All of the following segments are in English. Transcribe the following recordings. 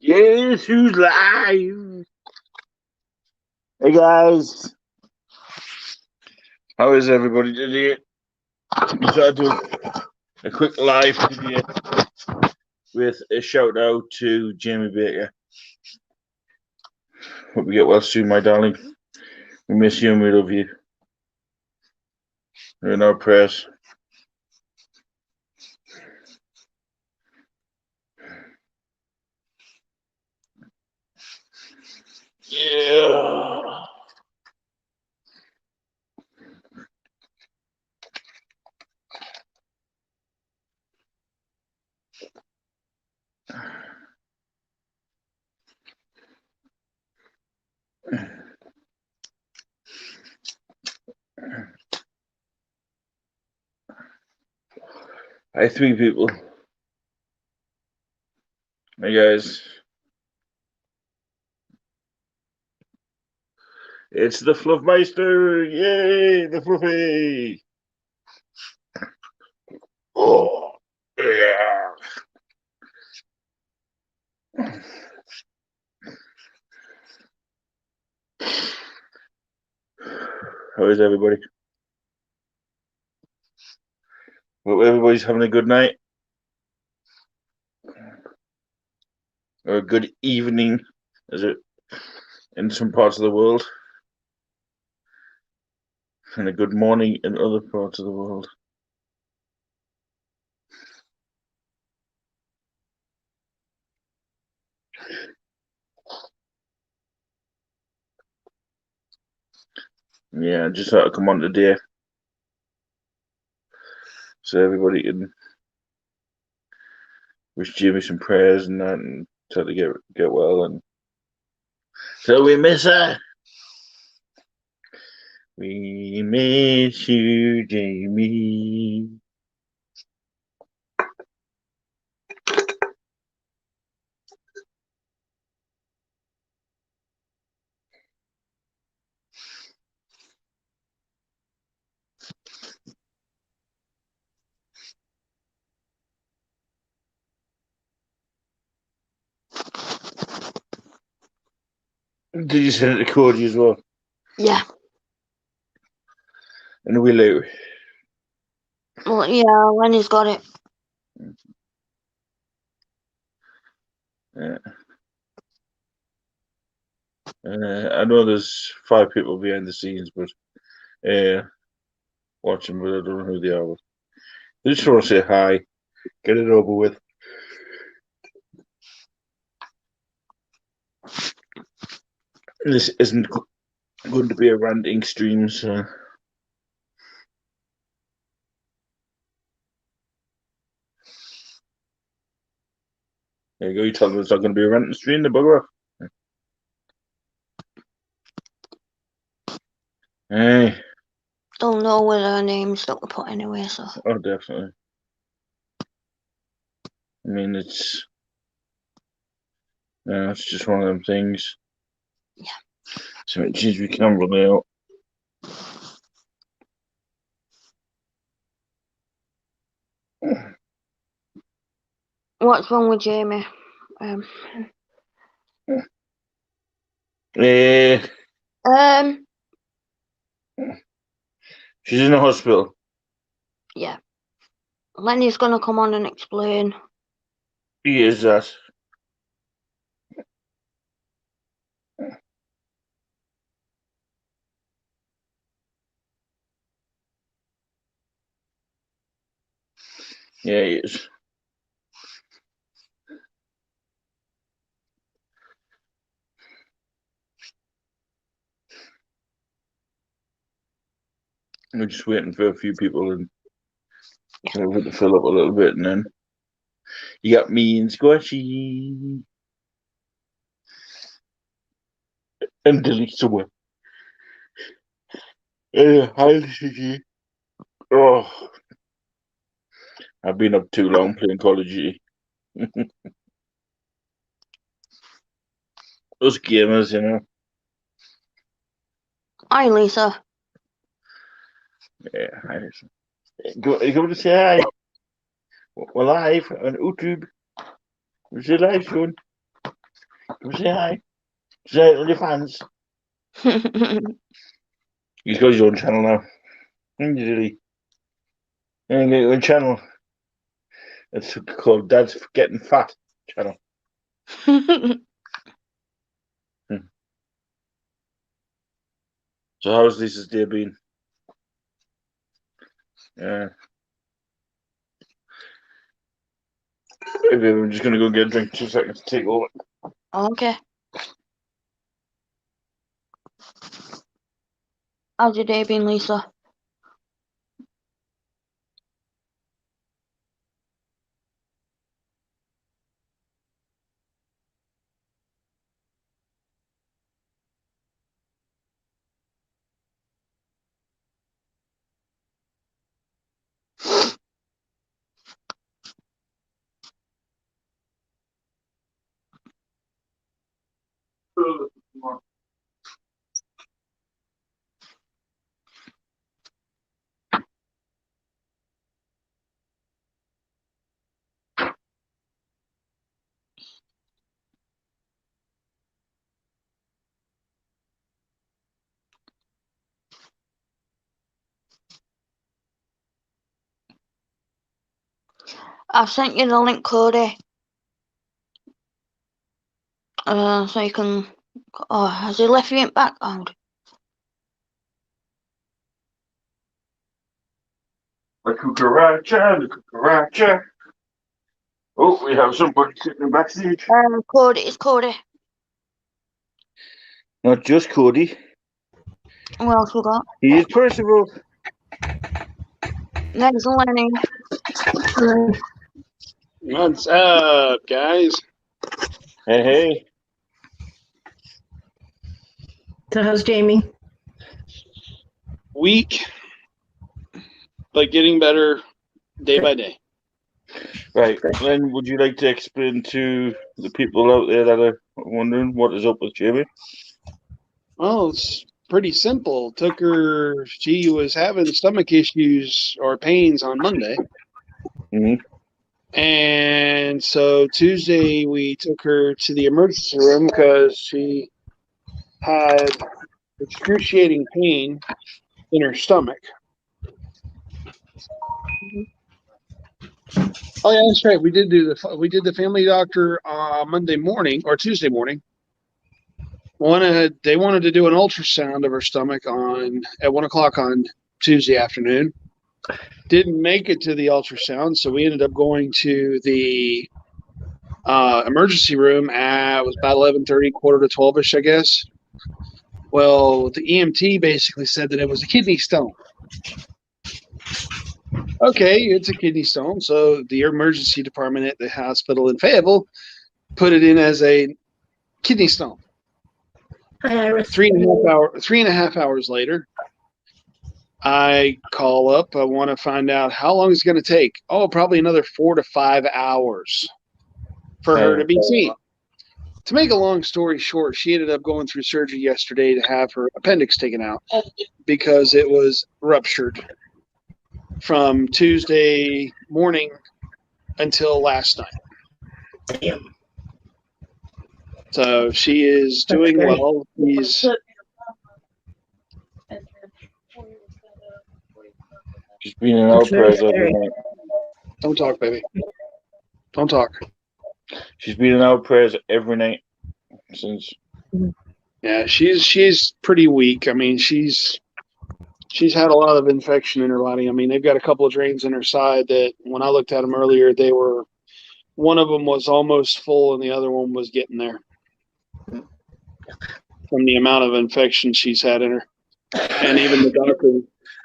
Yes, who's live? Hey guys, how is everybody today? Decided to do a quick live today with a shout out to Jamie Baker. Hope you get well soon, my darling. We miss you and we love you. You're in our prayers. Yeah. Hi, three people. Hey guys, it's the Fluffmeister! Yay, the Fluffy! Oh, yeah. How is everybody? Hope everybody's having a good night or a good evening, is it in some parts of the world, and a good morning in other parts of the world. Yeah, I just thought I'd come on today so everybody can wish Jimmy some prayers and that, and try to get well. And so we miss her. We miss you, Jamie. Did you send it to Cody as well? Yeah. And we Lou. Well, yeah, Lenny's got it. Yeah. I know there's 5 people behind the scenes, but watching, but I don't know who they are. But I just want to say hi, get it over with. This isn't going to be a ranting stream, so. There you go, you tell them it's not going to be a ranting stream, the bugger off. Hey. Don't know whether her name's not put anyway, so. Oh, definitely. I mean, it's just one of them things. Yeah. So it seems we can run out. What's wrong with Jamie? Eh, she's in the hospital. Yeah. Lenny's gonna come on and explain. He is that. Yeah, he is. We're just waiting for a few people and to fill up a little bit, and then you got me and Squashy and delete somewhere. Hi, Gigi. Oh, I've been up too long playing Call of Duty. Us gamers, you know. Hi, Lisa. Yeah, hi. You come to say hi. We're live on YouTube. What's your live, son? Say hi. Say hi to the fans. He's got his own channel now. Did he? And get your own channel. It's called Dad's Getting Fat channel. So how's Lisa's day been? Maybe I'm just gonna go get a drink. 2 seconds to take over. Okay. How's your day been, Lisa? I sent you the link, Cody. So you can. Oh, has he left you in background? The cucaracha. Oh, we have somebody sitting backstage. Cody, it's Cody. Not just Cody. What else we got? He is Percival. There's Lenny. What's up, guys? Hey. So how's Jamie? Weak, but getting better day by day. Right, Len, would you like to explain to the people out there that are wondering what is up with Jamie? Well, it's pretty simple. She was having stomach issues or pains on Monday. Mm-hmm. And so Tuesday we took her to the emergency room because she had excruciating pain in her stomach. Oh yeah, that's right. We did the family doctor Monday morning or Tuesday morning. They wanted to do an ultrasound of her stomach at 1 o'clock on Tuesday afternoon. Didn't make it to the ultrasound, so we ended up going to the emergency room it was about 11:30, quarter to 12ish, I guess. Well, the EMT basically said that it was a kidney stone. Okay, it's a kidney stone, so the emergency department at the hospital in Fayetteville put it in as a kidney stone. Hi, Iris. 3.5 hours later, I call up. I want to find out how long it's going to take. Oh, probably another 4 to 5 hours for her to be seen. To make a long story short, she ended up going through surgery yesterday to have her appendix taken out because it was ruptured from Tuesday morning until last night. Damn. So she is doing well. She's been in our prayers every night. Don't talk, baby. Don't talk. She's been in our prayers every night since. Yeah, she's pretty weak. I mean, she's had a lot of infection in her body. I mean, they've got a couple of drains in her side that when I looked at them earlier, one of them was almost full and the other one was getting there from the amount of infection she's had in her. And even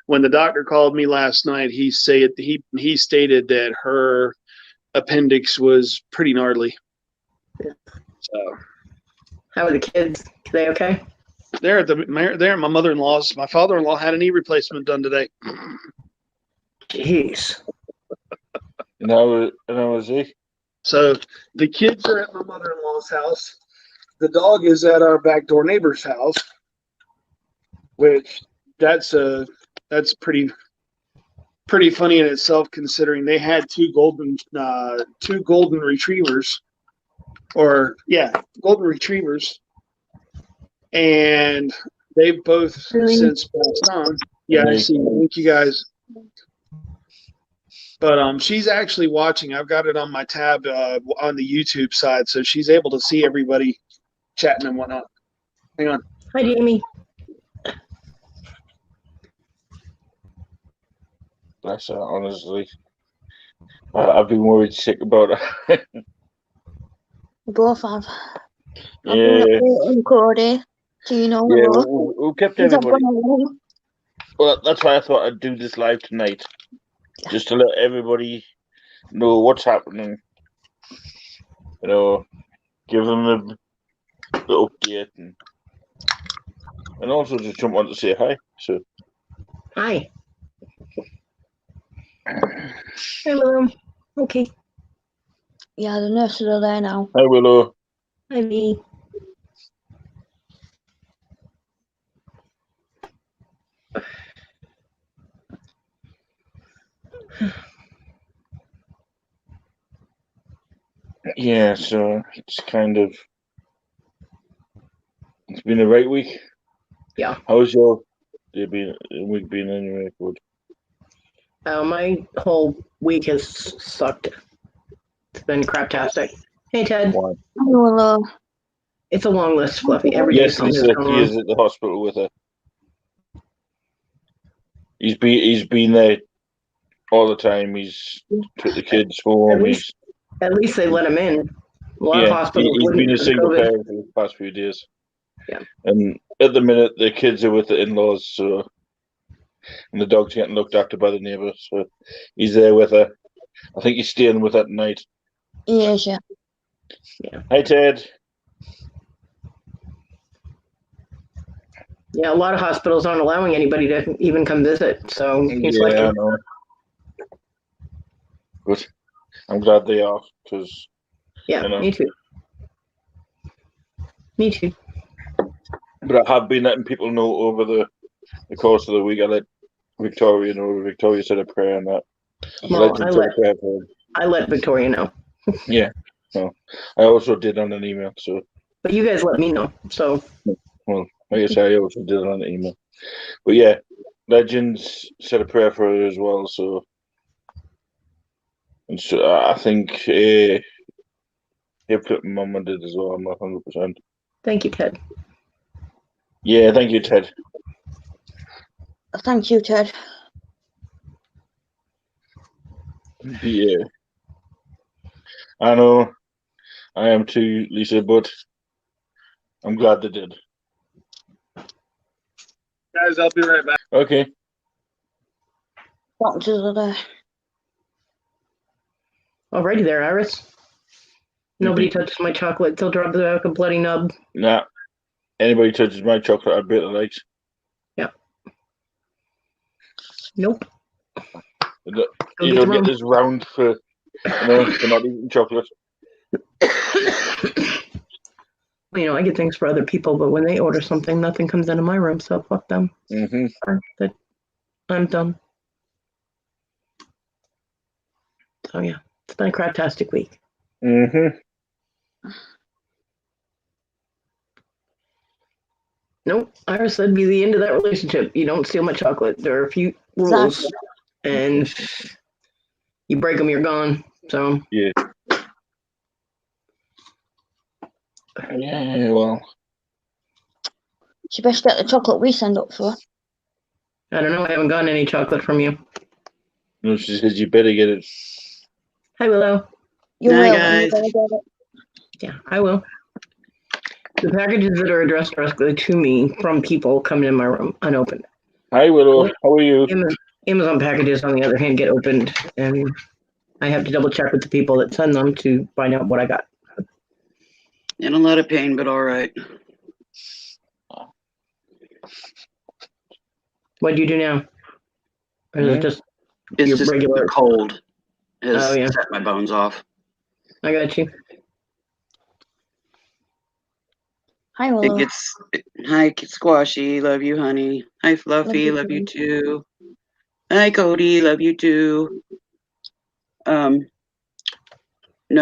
when the doctor called me last night, he stated that her appendix was pretty gnarly. So, how are the kids? Are they okay? They're at my mother-in-law's. My father-in-law had a knee replacement done today. Jeez. And how is he? So the kids are at my mother-in-law's house. The dog is at our backdoor neighbor's house, which that's pretty funny in itself, considering they had two golden retrievers golden retrievers, and they've both Really? since passed on. Yeah, I see. Thank you guys. But she's actually watching. I've got it on my tab on the YouTube side, so she's able to see everybody chatting and whatnot. Hang on. Hi, Jamie. Bless her, honestly. I've been worried sick about it. We both have. I've been Yeah, updating Cody. Do you know yeah, Willow? we kept Since I've everybody. gone home. Well, that's why I thought I'd do this live tonight, just to let everybody know what's happening. You know, give them the update, and also just jump on to say hi. So, Hi. Hello. Okay. Yeah, the nurses are there now. hi Willow. Hi, V. Yeah, so it's been a right week. Yeah. How's your week been anyway? Good. My whole week has sucked. It's been craptastic. Hey, Ted. Why? Hi, Willow. It's a long list, Fluffy. Every day Yes, something Lisa, is going he on. is at the hospital with her. He's been there all the time. He's took the kids home. At least they let him in. A lot of hospitals he's been wouldn't a because of single COVID. parent for the past few days. Yeah. And at the minute, the kids are with the in-laws, so and the dog's getting looked after by the neighbours. So he's there with her. I think he's staying with her tonight. Yes, yeah. Hi, Ted. Yeah, a lot of hospitals aren't allowing anybody to even come visit, so he's Yeah, I lucky. know. But I'm glad they are, because Yeah, you know. me too. Me too. But I have been letting people know over the course of the week. I let Victoria know. Victoria said a prayer and that. Well, Legend said a prayer for him. I let Victoria know, Yeah. No, I also did on an email. So, but you guys let me know. So well, like I say, I also did it on an email. But yeah, Legends said a prayer for her as well. So, and so I think Mama did as well. I'm not 100%. thank you, Ted. Yeah, thank you, Ted. Thank you, Ted. Yeah, I know. I am too, Lisa, but I'm glad they did. Guys, I'll be right back. Okay. Doctors are there. Alrighty there, Iris. Nobody touches my chocolate. They'll drop the like a bloody nub. Nah. Anybody touches my chocolate, I bet the legs. Yeah. Nope. You don't get this round for not eating chocolate. You know, I get things for other people, but when they order something, nothing comes into my room, so fuck them. Mm-hmm. I'm done. So yeah, it's been a craptastic week. Mm-hmm. Nope. Iris said be the end of that relationship. You don't steal my chocolate. There are a few rules, and you break them, you're gone. So yeah, well, She best get the chocolate we send up for her. I don't know. I haven't gotten any chocolate from you. no, she says you better get it. Hi, Willow. You Hi, will. guys. You better get it. Yeah, I will. The packages that are addressed directly to me from people come in my room unopened. Hi, Willow. How are you? Amazon packages, on the other hand, get opened, and I have to double check with the people that send them to find out what I got. In a lot of pain, but all right. What do you do now? Or is it just It's your just regular? the cold has Oh, yeah. set my bones off. I got you. Hi, Willow. Hi, Squashy, love you, honey. Hi, Fluffy, love you too. Hi, Cody, love you too. No,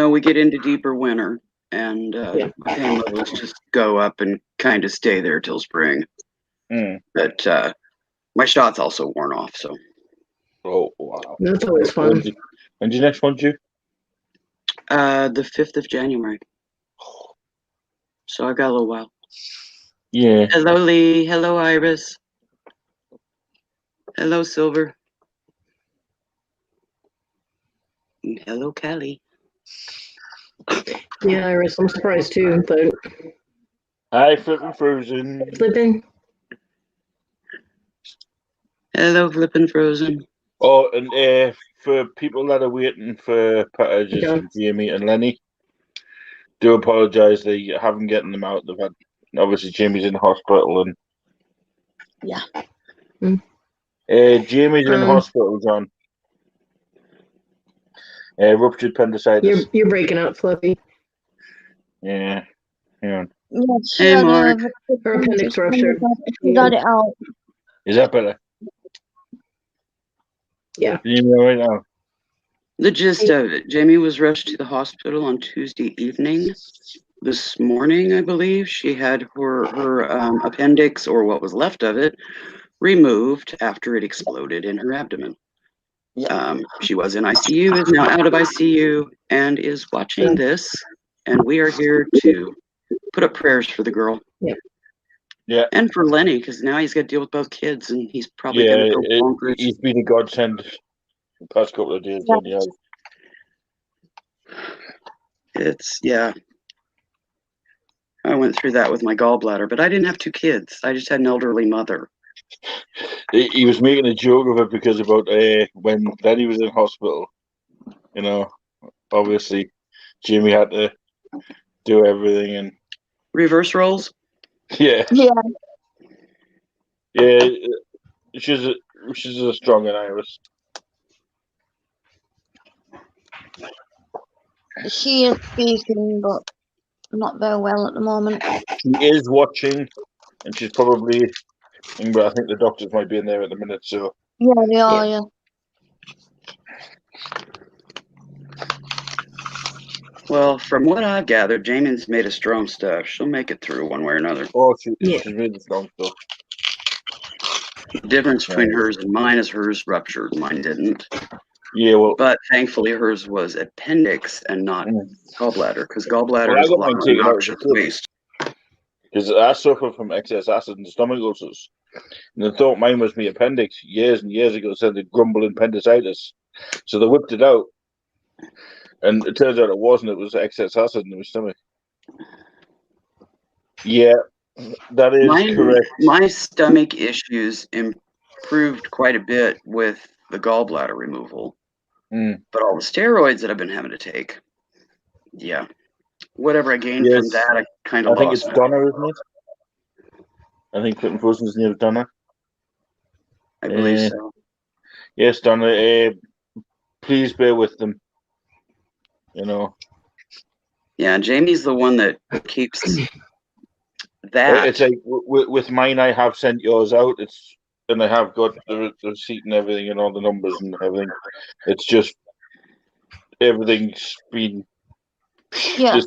we get into deeper winter, and my pain levels just go up and kind of stay there till spring. But my shot's also worn off, so. Oh, wow. That's always fun. When's your next one due? The 5th of January. So I've got a little while. Yeah. Hello, Lee. Hello, Iris. Hello, Silver. And hello, Callie. Yeah, Iris, I'm surprised too. But Hi, Flippin' Frozen. Flippin'. Hello, Flippin' Frozen. Oh, and for people that are waiting for Patterges Yeah. and Jamie and Lenny, do apologise. They haven't gotten them out. They've had, obviously, Jamie's in hospital and. Yeah. Jamie's in hospital, John. Ruptured appendicitis. You're breaking up, Fluffy. Yeah. Hang on. Yeah, she Hey, had Mark. Her appendix ruptured. She got it out. Is that better? Yeah. Can you hear me all right now? The gist of it, Jamie was rushed to the hospital on Tuesday evening. This morning, I believe, she had her appendix, or what was left of it, removed after it exploded in her abdomen. She was in ICU, is now out of ICU, and is watching this. And we are here to put up prayers for the girl. Yeah. And for Lenny, because now he's got to deal with both kids, and he's probably going to go bonkers. He's been a godsend the past couple of days. Yeah. It's, I went through that with my gallbladder, but I didn't have 2 kids. I just had an elderly mother. He was making a joke of it because about when Lenny was in hospital, you know, obviously Jamie had to do everything and Reverse roles? yeah. Yeah. She's a strong and Iris. She is speaking, but not very well at the moment. She is watching, and she's probably. But I think the doctors might be in there at the minute. So Yeah, they are. Yeah. Well, from what I've gathered, Jamie's made of strong stuff. She'll make it through one way or another. oh, she's really strong stuff. The difference between hers and mine is hers ruptured, mine didn't. Yeah, well, But thankfully hers was appendix and not gallbladder, because gallbladder Well, I is a got lot mine more taken out noxious as a kid. waste. because I suffer from excess acid and stomach ulcers. And they thought mine was my appendix years and years ago, said the grumbling appendicitis. So they whipped it out. And it turns out it wasn't, it was excess acid in my stomach. Yeah, that is correct. My stomach issues improved quite a bit with the gallbladder removal. But all the steroids that I've been having to take, whatever I gained from that, I kind of lost. I think it's Donna, isn't it? I think Clinton Frozen's near Donna. I believe so. Yes, Donna. Please bear with them. You know. Yeah, Jamie's the one that keeps that. It's like with mine, I have sent yours out. And I have got the receipt and everything and all the numbers and everything. It's just everything's been. Yeah.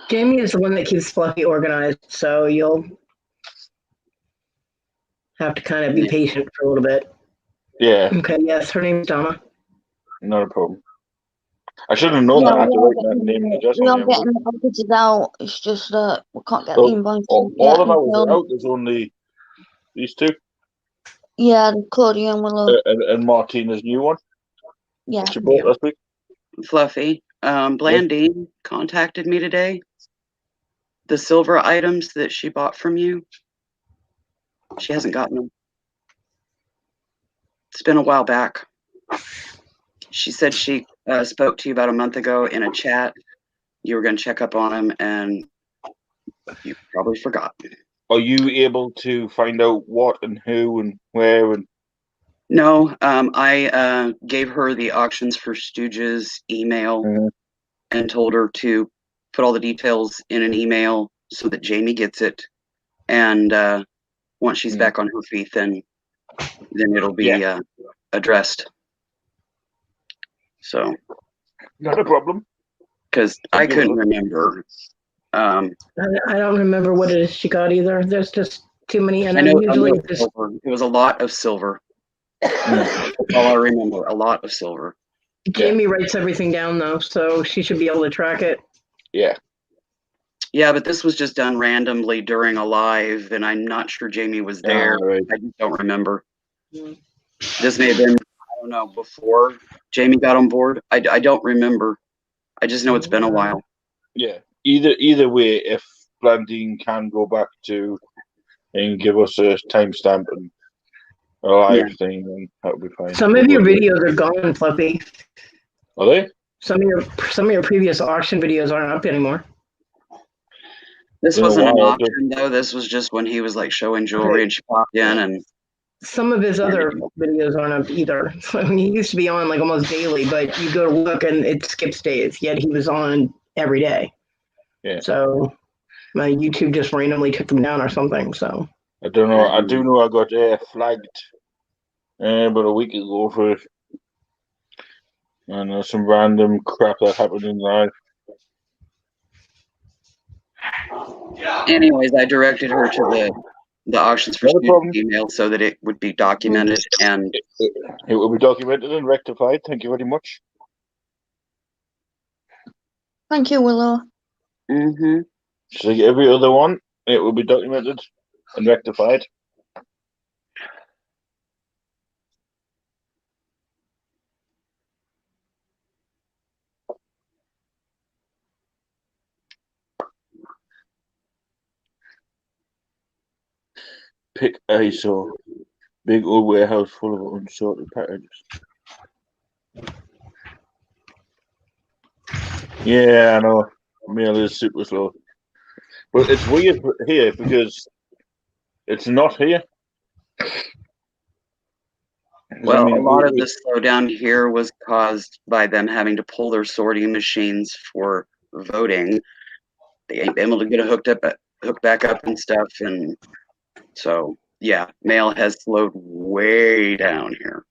Jamie is the one that keeps Fluffy organized, so you'll have to kind of be patient for a little bit. Yeah. Okay, yes, her name's Donna. Not a problem. I should have known that. I had to write that name and address. We are getting the packages out. It's just that we can't get the invoice. All of ours are out. There's only these two. Yeah, Claudia and Willow. And Martina's new one. Yeah. She bought last week. Fluffy. Blandine contacted me today. The silver items that she bought from you, she hasn't gotten them. It's been a while back. She said she spoke to you about a month ago in a chat. You were going to check up on them, and you probably forgot. Are you able to find out what and who and where and? No, I gave her the Auctions for Stooges email and told her to put all the details in an email so that Jamie gets it. And once she's back on her feet, then it'll be addressed. So. Not a problem. because I couldn't remember. I don't remember what it is she got either. There's just too many, and I I know usually just silver. It was a lot of silver. That's all I remember. A lot of silver. Jamie writes everything down though, so she should be able to track it. Yeah. Yeah, but this was just done randomly during a live, and I'm not sure Jamie was there. Right. I just don't remember. This may have been, I don't know, before Jamie got on board. I don't remember. I just know it's been a while. Yeah. Either way, if Blandine can go back to and give us a timestamp and a live thing, then that would be fine. Some of your videos are gone, Fluffy. Are they? Some of your previous auction videos aren't up anymore. This Been a wasn't an while, auction though. This was just when he was like showing jewelry and she popped in and Some of his other videos aren't up either. So he used to be on like almost daily, but you go to look and it skips days. Yet he was on every day. Yeah. So my YouTube just randomly took him down or something. So I don't know. I do know I got flagged about a week ago for some random crap that happened in live. anyways, I directed her to the auctions for Not a student problem. email so that it would be documented and It will be documented and rectified. Thank you very much. Thank you, Willow. Just like every other one, it will be documented and rectified. Pick ISO. Big old warehouse full of unsorted packages. Yeah, I know. Mail is super slow. But it's weird here because it's not here. well, a lot of the slowdown here was caused by them having to pull their sorting machines for voting. They ain't able to get it hooked back up and stuff, and so yeah, mail has slowed way down here.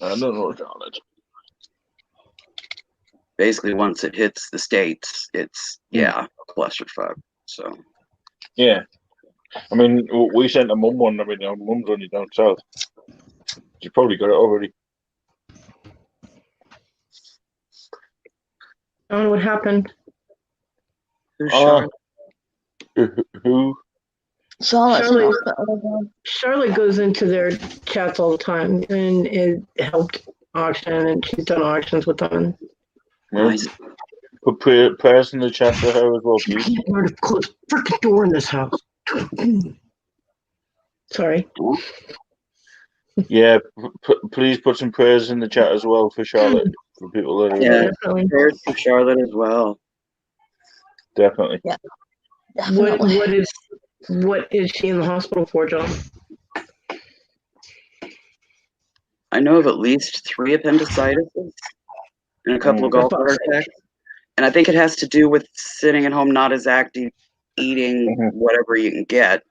I don't know what's on it. Basically, once it hits the States, it's a clusterfuck. So yeah, I mean, we sent a mum one. I mean, our mum's only down south. She probably got it already. I don't know what happened. who's Charlotte? Who? Charlotte's in hospital. Charlotte goes into their chats all the time and it helped auction, and she's done auctions with them. Nice. Put prayers in the chat for her as well, please. I can't to close the freaking door in this house. Sorry. Yeah, please put some prayers in the chat as well for Charlotte. For people that are Definitely. Prayers for Charlotte as well. Definitely. Yeah. Definitely. What is she in the hospital for, John? I know of at least 3 appendicitis and a couple of gallbladder attacks. And I think it has to do with sitting at home, not as active, eating whatever you can get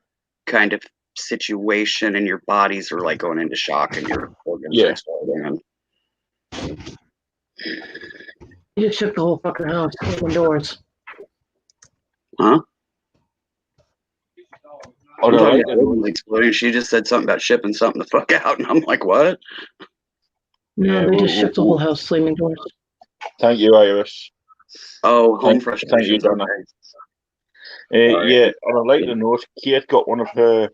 kind of situation, and your bodies are like going into shock and your organs are exploding. You just shook the whole fucking house, open doors. Huh? Oh, no, like exploding. She just said something about shipping something the fuck out, and I'm like, what? No, they just shook the whole house, slamming doors. Thank you, Iris. Oh, home frustration. Thank you, Donna. Yeah, on a lighter note, Kate got one of her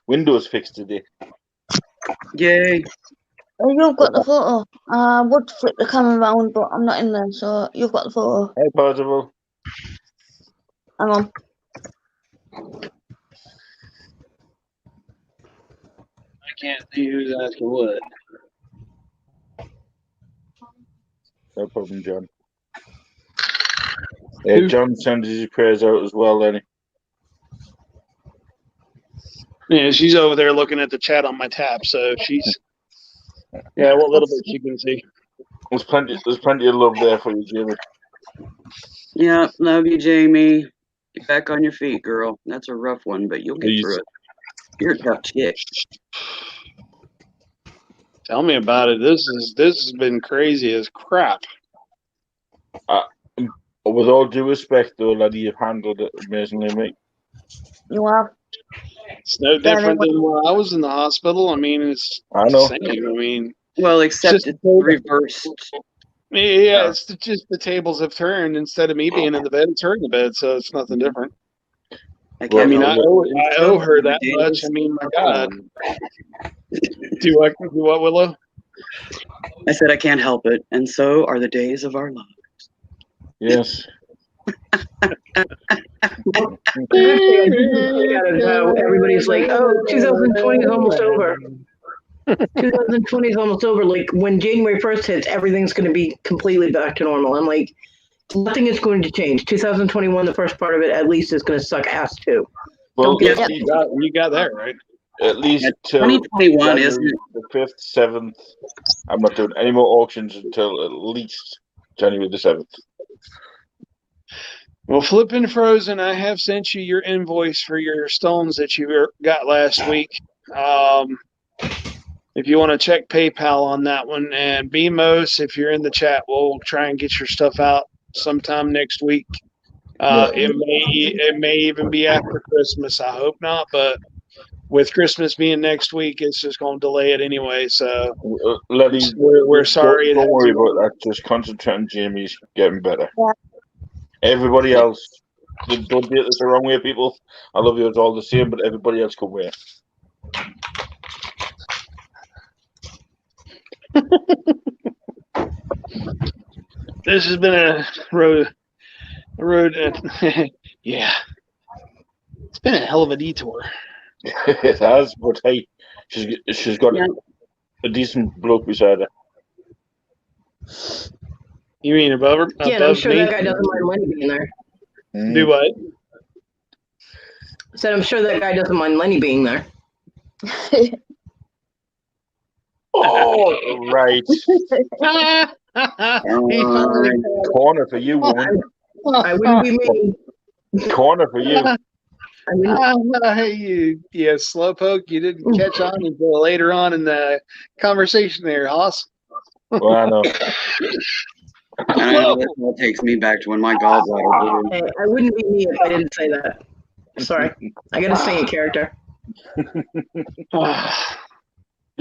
windows fixed today. Yay. Oh, you've got the photo. I would flip the camera around, but I'm not in there, so you've got the photo. Hey, Percival. Hang on. I can't see who's asking what. No problem, John. John sends his prayers out as well, then. Yeah, she's over there looking at the chat on my tab, so she's what little bit she can see. There's plenty of love there for you, Jamie. Yeah, love you, Jamie. Get back on your feet, girl. That's a rough one, but you'll get through it. You're a tough chick. Tell me about it. This has been crazy as crap. With all due respect, though, laddie, you've handled it amazingly, mate. You have. It's no different than when I was in the hospital. I mean, it's I the know. same. I mean, Well, except just it's reversed. yeah, it's just the tables have turned. Instead of me being in the bed, it's her in the bed, so it's nothing different. I Well, I can't mean, help I it. owe her that much. I mean, my God. Do what, Willow? I said I can't help it, and so are the days of our love. Yes. The good thing I didn't take out is how everybody's like, oh, 2020 is almost over. 2020 is almost over. Like, when January 1st hits, everything's going to be completely back to normal. I'm like, nothing is going to change. 2021, the first part of it, at least, is going to suck ass, too. Well, Don't get at You least, got that right. at least till 2021 January isn't. the 5th, 7th. I'm not doing any more auctions until at least January the 7th. Well, Flippin' Frozen, I have sent you your invoice for your stones that you got last week. If you want to check PayPal on that one, and BMOS, if you're in the chat, we'll try and get your stuff out sometime next week. It may even be after Christmas. I hope not, but with Christmas being next week, it's just going to delay it anyway. So Letty, we're sorry. Don't worry about that. Just concentrate on Jamie's getting better. Yeah. Everybody else, don't take this the wrong way, people. I love you. It's all the same, but everybody else can wait. This has been a road. Yeah, it's been a hell of a detour. It has, but hey, she's got a decent bloke beside her. You mean above her? Yeah, and I'm sure that guy doesn't mind Lenny being there. Do what? I said, I'm sure that guy doesn't mind Lenny being there. Oh, right. Corner for you, woman. I wouldn't be me. Corner for you. I wouldn't. Yeah, slowpoke. You didn't catch on until later on in the conversation there, Hoss. Well, I know. And I know that takes me back to when my gallbladder blew. Hey, I wouldn't be me if I didn't say that. Sorry. I gotta stay in character. You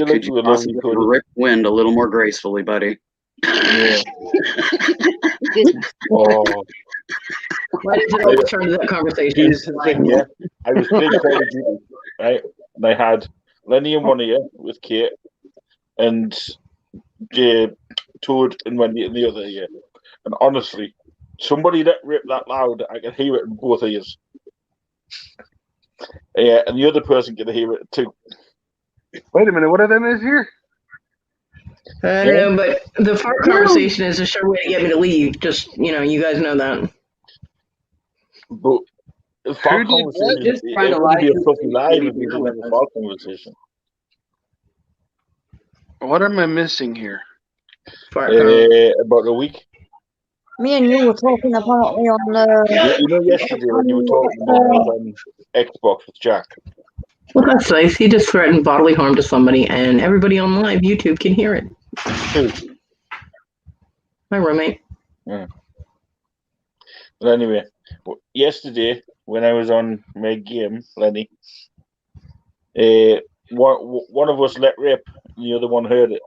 Could you possibly rip wind a little more gracefully, buddy? Yeah. Oh. Why does it always turn to that conversation? Here's the thing, yeah. I was playing Call of Duty, right? And I had Lenny in one ear with Kate, and Toad and Wendy in the other ear. And honestly, somebody that ripped that loud, I could hear it in both ears. Yeah, and the other person could hear it too. Wait a minute, what are them is here? I know, but the fart conversation is a sure way to get me to leave. Just, you guys know that. But fart conversation, Just trying to it would be lie a to fluffy you. lie if we didn't have a fart conversation. What am I missing here? Fart con. About a week. Me and you were talking apparently on Yesterday when you were talking when I was on Xbox with Jack. Well, that's nice. He just threatened bodily harm to somebody, and everybody on live YouTube can hear it. My roommate. Yeah. But anyway, yesterday when I was on my game, Lenny, one of us let rip, and the other one heard it.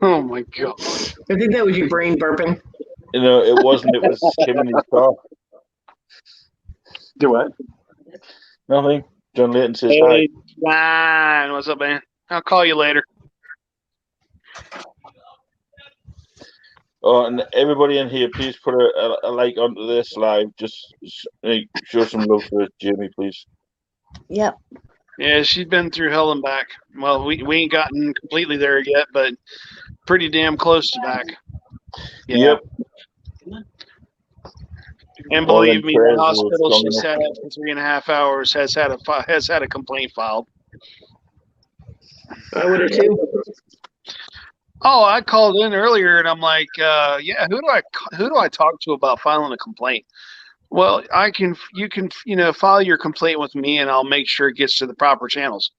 Oh my God. I think that was your brain burping. It wasn't. It was him in his car. Do what? Nothing. John Layton says Hey, Ryan, what's up, man? I'll call you later. Oh, and everybody in here, please put a like onto this live. Just show some love for Jamie, please. Yep. Yeah, she's been through hell and back. Well, we ain't gotten completely there yet, but pretty damn close to back. Yeah. Yep. And believe me, the hospital she's had for 3.5 hours has had a complaint filed. I would have too. Oh, I called in earlier and I'm like, yeah, who do I talk to about filing a complaint? Well, you can, file your complaint with me, and I'll make sure it gets to the proper channels.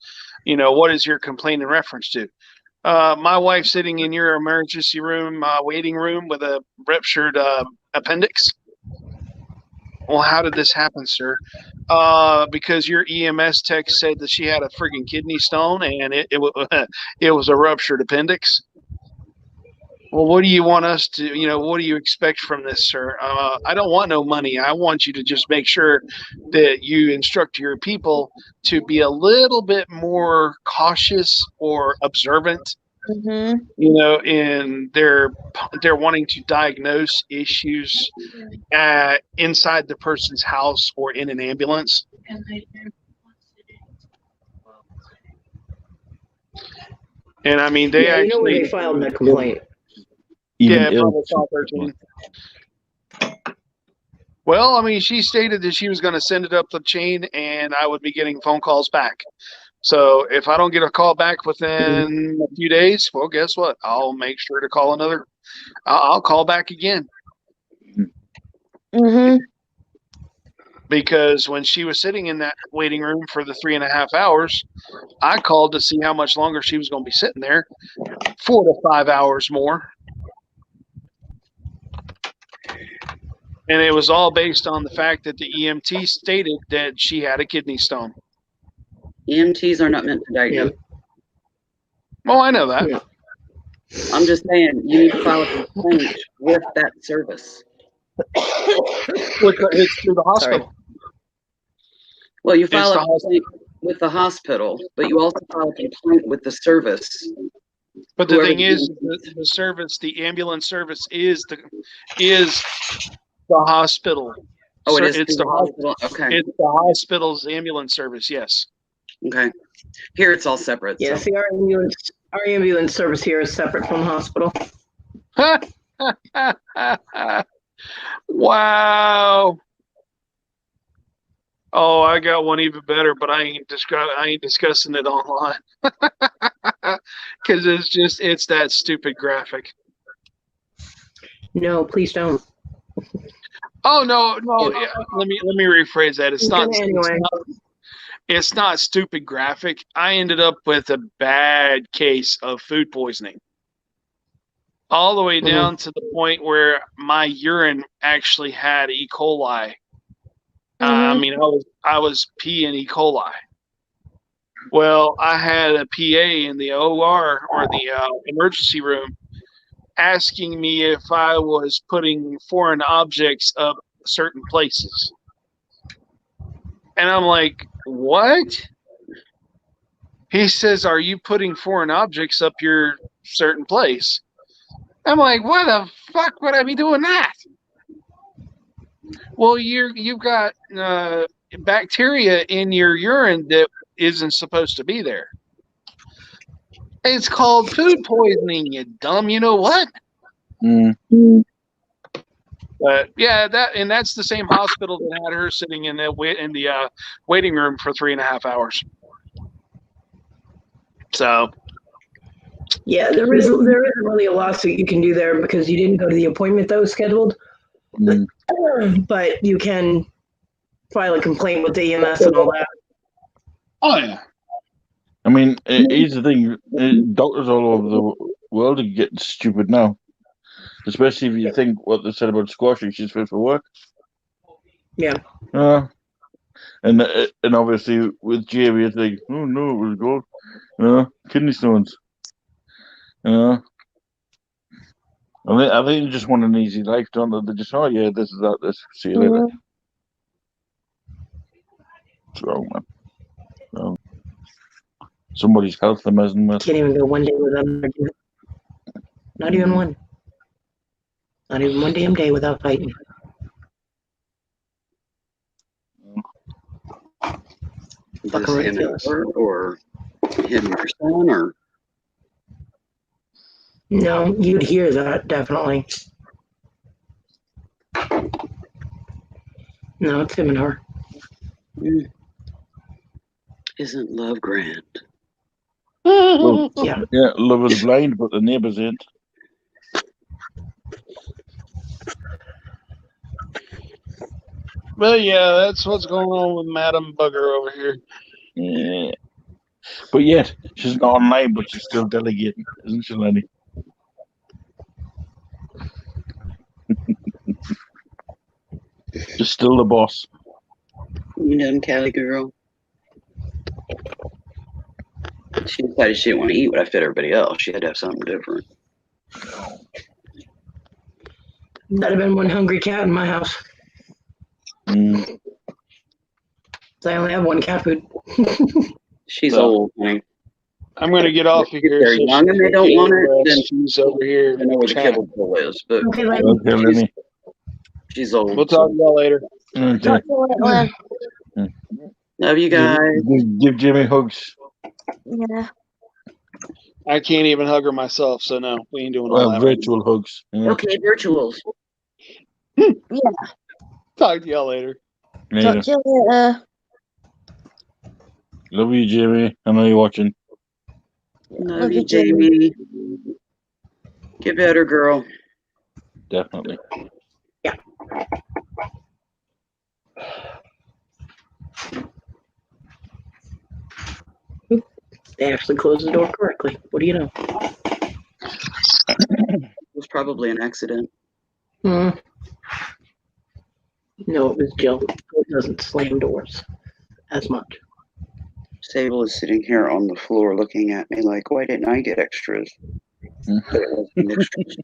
What is your complaint in reference to? My wife sitting in your emergency room, waiting room with a ruptured appendix. Well, how did this happen, sir? Because your EMS tech said that she had a friggin' kidney stone, and it was a ruptured appendix. Well, what do you want us to, what do you expect from this, sir? I don't want no money. I want you to just make sure that you instruct your people to be a little bit more cautious or observant, Mm-hmm. in they're wanting to diagnose issues inside the person's house or in an ambulance. And I mean, they Yeah, you know where actually, they filed that complaint. Even yeah, ill. Bravo South 13. Well, I mean, she stated that she was going to send it up the chain, and I would be getting phone calls back. So if I don't get a call back within a few days, well, guess what? I'll make sure to call another. I'll call back again. Mm-hmm. Because when she was sitting in that waiting room for the 3.5 hours, I called to see how much longer she was going to be sitting there. 4 to 5 hours more. And it was all based on the fact that the EMT stated that she had a kidney stone. EMTs are not meant to diagnose. Oh, I know that. Yeah. I'm just saying, you need to file a complaint with that service. It's through the hospital. Well, you file It's a the hospital. complaint with the hospital, but you also file a complaint with the service. But the Whoever thing the is, EMT the service, the ambulance service is the hospital. Oh, it is It's through the the hospital? Okay. It's the hospital's ambulance service. Yes. Okay. Here it's all separate. Yeah, So. see, our ambulance service here is separate from the hospital. Wow. Oh, I got one even better, but I ain't discussing it online because it's that stupid graphic. No, please don't. Oh no. Yeah, let me rephrase that. It's not stupid graphic. I ended up with a bad case of food poisoning. All the way down to the point where my urine actually had E. coli. I mean, I was peeing E. coli. Well, I had a PA in the OR or the emergency room asking me if I was putting foreign objects up certain places. And I'm like, what? He says, are you putting foreign objects up your certain place? I'm like, what the fuck would I be doing that? Well, you've got bacteria in your urine that isn't supposed to be there. It's called food poisoning, you dumb. You know what? But yeah, that's the same hospital that had her sitting in the waiting room for 3.5 hours. So. Yeah, there isn't really a lawsuit you can do there because you didn't go to the appointment that was scheduled. But you can file a complaint with the EMS and all that. Oh yeah. I mean, here's the thing: doctors all over the world are getting stupid now, especially if you think what they said about squashing. She's fit for work. Yeah. And obviously with Jamie, it's like, oh no, it was gold. Kidney stones. I think they just want an easy life, don't they? They just, oh yeah, this is that. This, see you later. It's wrong, man. Wrong. Somebody's health they're messing with. Can't even go one day without an argument. Not even one. Not even one damn day without fighting. Fucking ridiculous. Or him or son or. No, you'd hear that, definitely. No, it's him and her. Isn't love grand? Well, Yeah. Yeah, love is blind, but the neighbours ain't. But yeah, that's what's going on with Madam Bugger over here. Yeah. But yet, she's not online, but she's still delegating, isn't she, Lenny? She's still the boss. You done, Cali girl? She decided she didn't want to eat what I fed everybody else. She had to have something different. That'd have been one hungry cat in my house. Mm. So I only have one cat food. She's Well, old, honey. I'm going to get off of If here. they're so young and they don't want it, then she's over here. I know where the chatting. kibble bowl is, but Okay, Lenny. okay, Lenny. she's old. We'll talk to y'all later. Okay. Talk to you later, Love you guys. Give Jimmy hugs. Yeah. I can't even hug her myself, so no, we ain't doing all that. Virtual hugs. Yeah. Okay, virtuals. Talk to y'all later. Later. Talk to you later. Love you, Jimmy. I know you're watching. Love you, Jamie. Get better, girl. Definitely. They actually closed the door correctly. What do you know? It was probably an accident. No, it was Jill. It doesn't slam doors as much. Sable is sitting here on the floor looking at me like, why didn't I get extras? But it wasn't extras.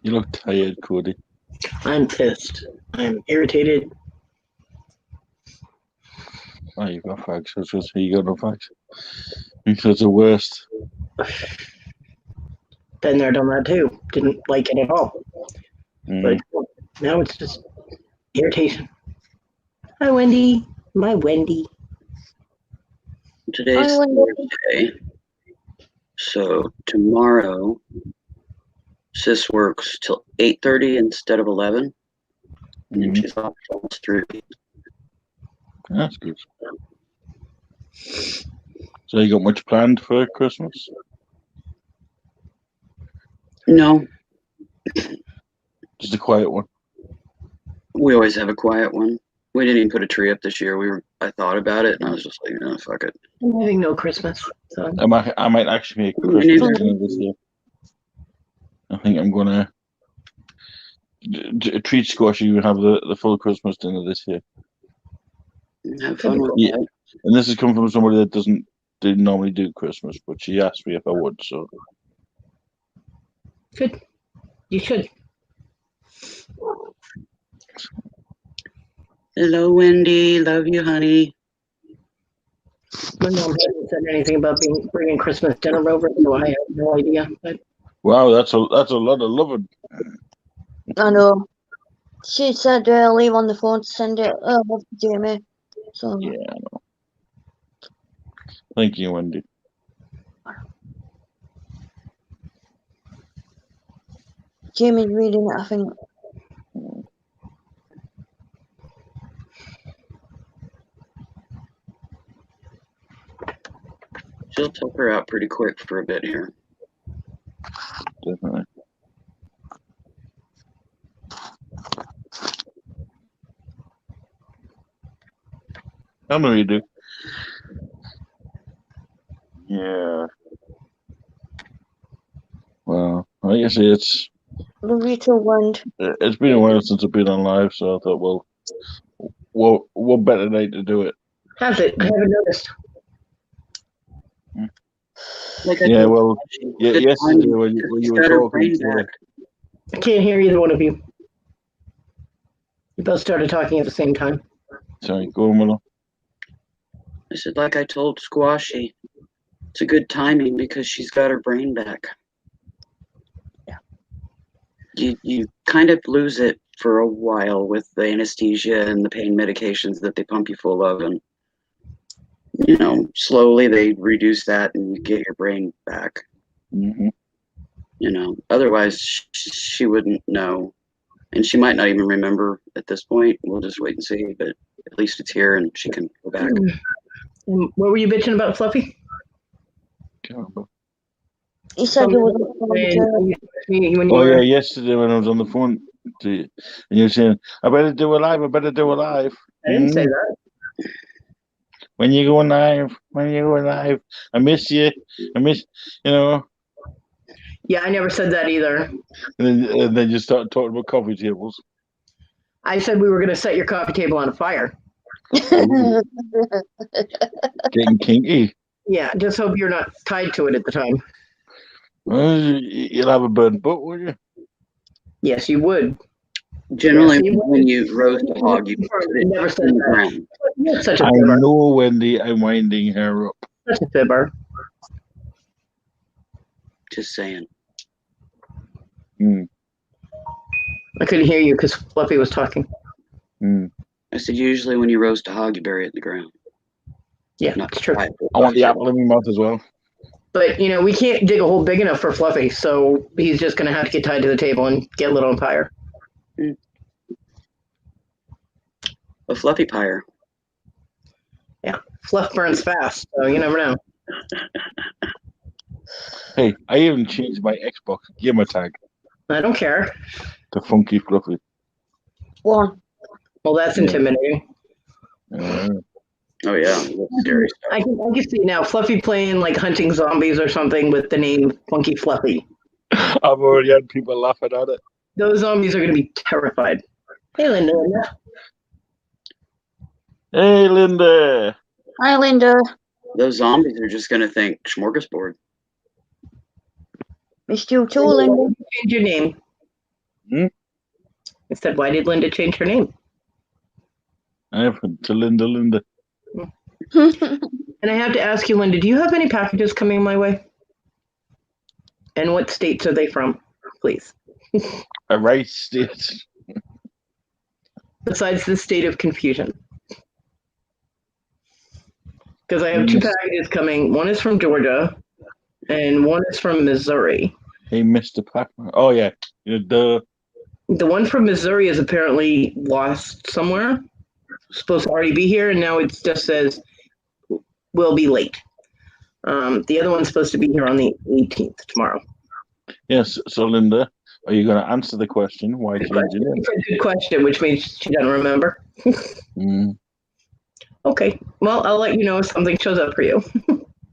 You look tired, Cody. I'm pissed. I'm irritated. Oh, you've got fags. I was going to say you got no fags. That's the worst. Been there, done that too. Didn't like it at all. Mm. But now it's just irritation. Hi, Wendy. My Wendy. Today's I wonder- Thursday. So tomorrow, Sis works till 8:30 instead of 11. And Mhm. she's off till almost 3. That's good. So you got much planned for Christmas? No, Just a quiet one. we always have a quiet one. We didn't even put a tree up this year. I thought about it and I was just like, no, fuck it. I'm having no Christmas. So I might actually make a Me Christmas neither. dinner this year. I think I'm gonna treat Squashy. We have the full Christmas dinner this year, Have fun with Yeah. that. and this has come from somebody that didn't normally do Christmas, but she asked me if I would. So good. You should. Hello, Wendy. Love you, honey. My mom hasn't said anything about bringing Christmas dinner over, so I have no idea. But wow, that's a lot of loving. I know. She said leave on the phone to send it over to Jamie. So Yeah, I know. Thank you, Wendy. Jamie's reading it, I think. She'll took her out pretty quick for a bit here. Definitely. I know you do. Yeah. Well, like I say, it's Loretta Wand. been a while since I've been on live, so I thought, well, what better night to do it? has it? I haven't noticed. Like I Yeah, told well, you, yeah, good yesterday timing, when because you were she's got her talking, brain yeah. back. I can't hear either one of you. You both started talking at the same time. Sorry, go on, Willow. I said, like I told Squashy, it's a good timing because she's got her brain back. You kind of lose it for a while with the anesthesia and the pain medications that they pump you full of, and slowly they reduce that and you get your brain back. Mm-hmm. Otherwise she wouldn't know, and she might not even remember at this point. We'll just wait and see, but at least it's here and she can go back. And what were you bitching about, Fluffy? Can't remember. He said he was going to. When you Oh yeah, were, yesterday when I was on the phone to you, and you were saying, "I better do a live. I better do a live." I didn't say Mm. that. When you go live, when you go live, I miss you. I miss, you know. Yeah, I never said that either. And then you start talking about coffee tables. I said we were going to set your coffee table on fire. Ooh, getting kinky. Yeah, just hope you're not tied to it at the time. Well, you'll have a burnt butt, will you? Yes, you would. Generally, Yes, when you roast a hog, you put it never said in the that. ground. You're such a I fibber. know, Wendy. I'm winding her up. Such a fibber. Just saying. Mm, I couldn't hear you because Fluffy was talking. mm. I said usually when you roast a hog, you bury it in the ground. Yeah, Not it's true. tie it to a I want the coffee apple in my mouth as well. But we can't dig a hole big enough for Fluffy, so he's just going to have to get tied to the table and get lit on fire. table. A fluffy pyre. Yeah, Fluff burns fast, so you never know. Hey, I even changed my Xbox gamer tag I don't care. to Funky Fluffy. One. Well, that's Yeah. intimidating. Oh yeah, that's scary stuff. I can see now Fluffy playing like hunting zombies or something with the name Funky Fluffy. I've already had people laughing at it. Those zombies are going to be terrified. Hey, Linda. Hey, Linda. Hi, Linda. Those zombies are just gonna think smorgasbord. Missed you too, Linda. Change your name. Hmm? I said, why did Linda change her name? I have to Linda. And I have to ask you, Linda, do you have any packages coming my way? And what states are they from, please? A rice state. Besides the state of confusion. Because I have two packages coming. One is from Georgia, and one is from Missouri. Hey, Mr. Pac-Man. Oh, yeah. The Yes, so Linda, are you going to answer the question? Why change your name? Good question, which means she doesn't remember. Mm. Okay, well, I'll let you know if something shows up for you.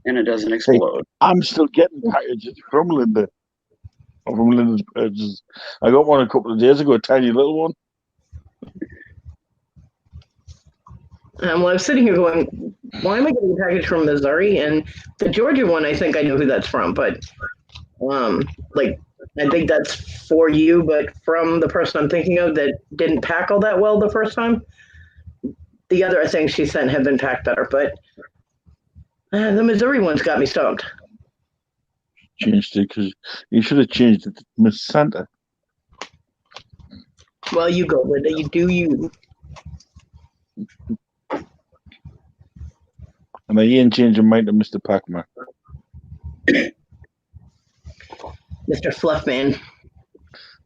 And it doesn't explode. I'm still getting packages from Linda. Or from Linda's purchases. I got one a couple of days ago, a tiny little one. Well, I was sitting here going, why am I getting a package from Missouri? And the Georgia one, I think I know who that's from, but I think that's for you, but from the person I'm thinking of that didn't pack all that well the first time. The other things she sent have been packed better, but the Missouri one's got me stumped. Changed it because you should have changed it to Miss Santa. Well, you go, Linda. You do you. And I ain't changing mine to Mr. Pac-Man. Mr. Fluffman.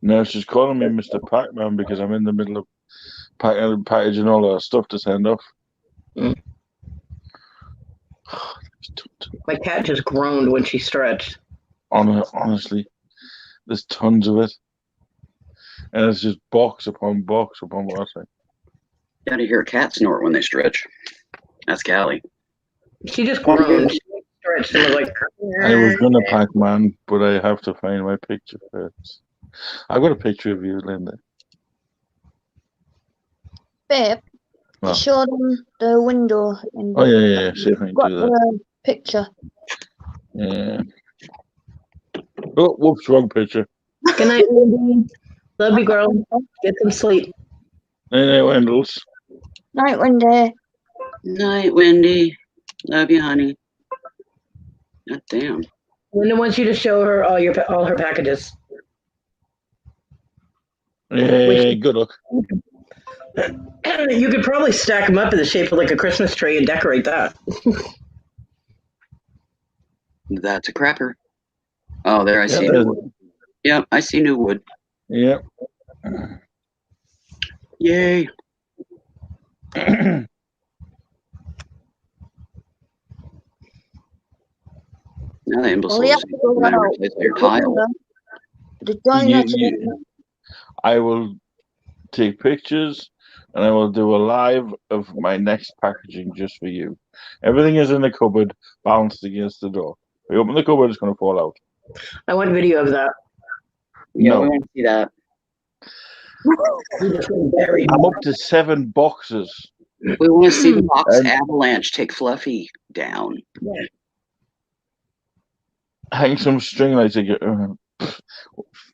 No, she's calling me Mr. Pac-Man because I'm in the middle of packaging all our stuff to send off. Mm. My cat just groaned when she stretched. Honestly, there's tons of it. And it's just box upon box upon box. Gotta hear a cat snort when they stretch. That's Callie. She just groaned. She stretched and was like, I was going to Pac-Man, but I have to find my picture first. I've got a picture of you, Linda. Babe, What? show them the window. And Oh, yeah. See if I can got do that. the picture. Yeah. Oh, whoops, wrong picture. good night, Wendy. Love you, girl. Get some sleep. Hey, Wendell's. Night, Wendy. Night, Wendy. Love you, honey. God damn. Linda wants you to show her all her packages. Hey, good luck. You could probably stack them up in the shape of like a Christmas tree and decorate that. That's a crapper. Oh, there I see Yeah, new wood. Yeah, I see new wood. yeah. Yay. Now the Well, imbeciles you have to go matter out. replace your tile. The join You- that you- I will take pictures and I will do a live of my next packaging just for you. Everything is in the cupboard, balanced against the door. If you open the cupboard, it's going to fall out. I want video of that. Yeah, No. we want to see that. Buried. I'm up to 7 boxes. We want to see the box And- avalanche take Fluffy down. Hang some string lights.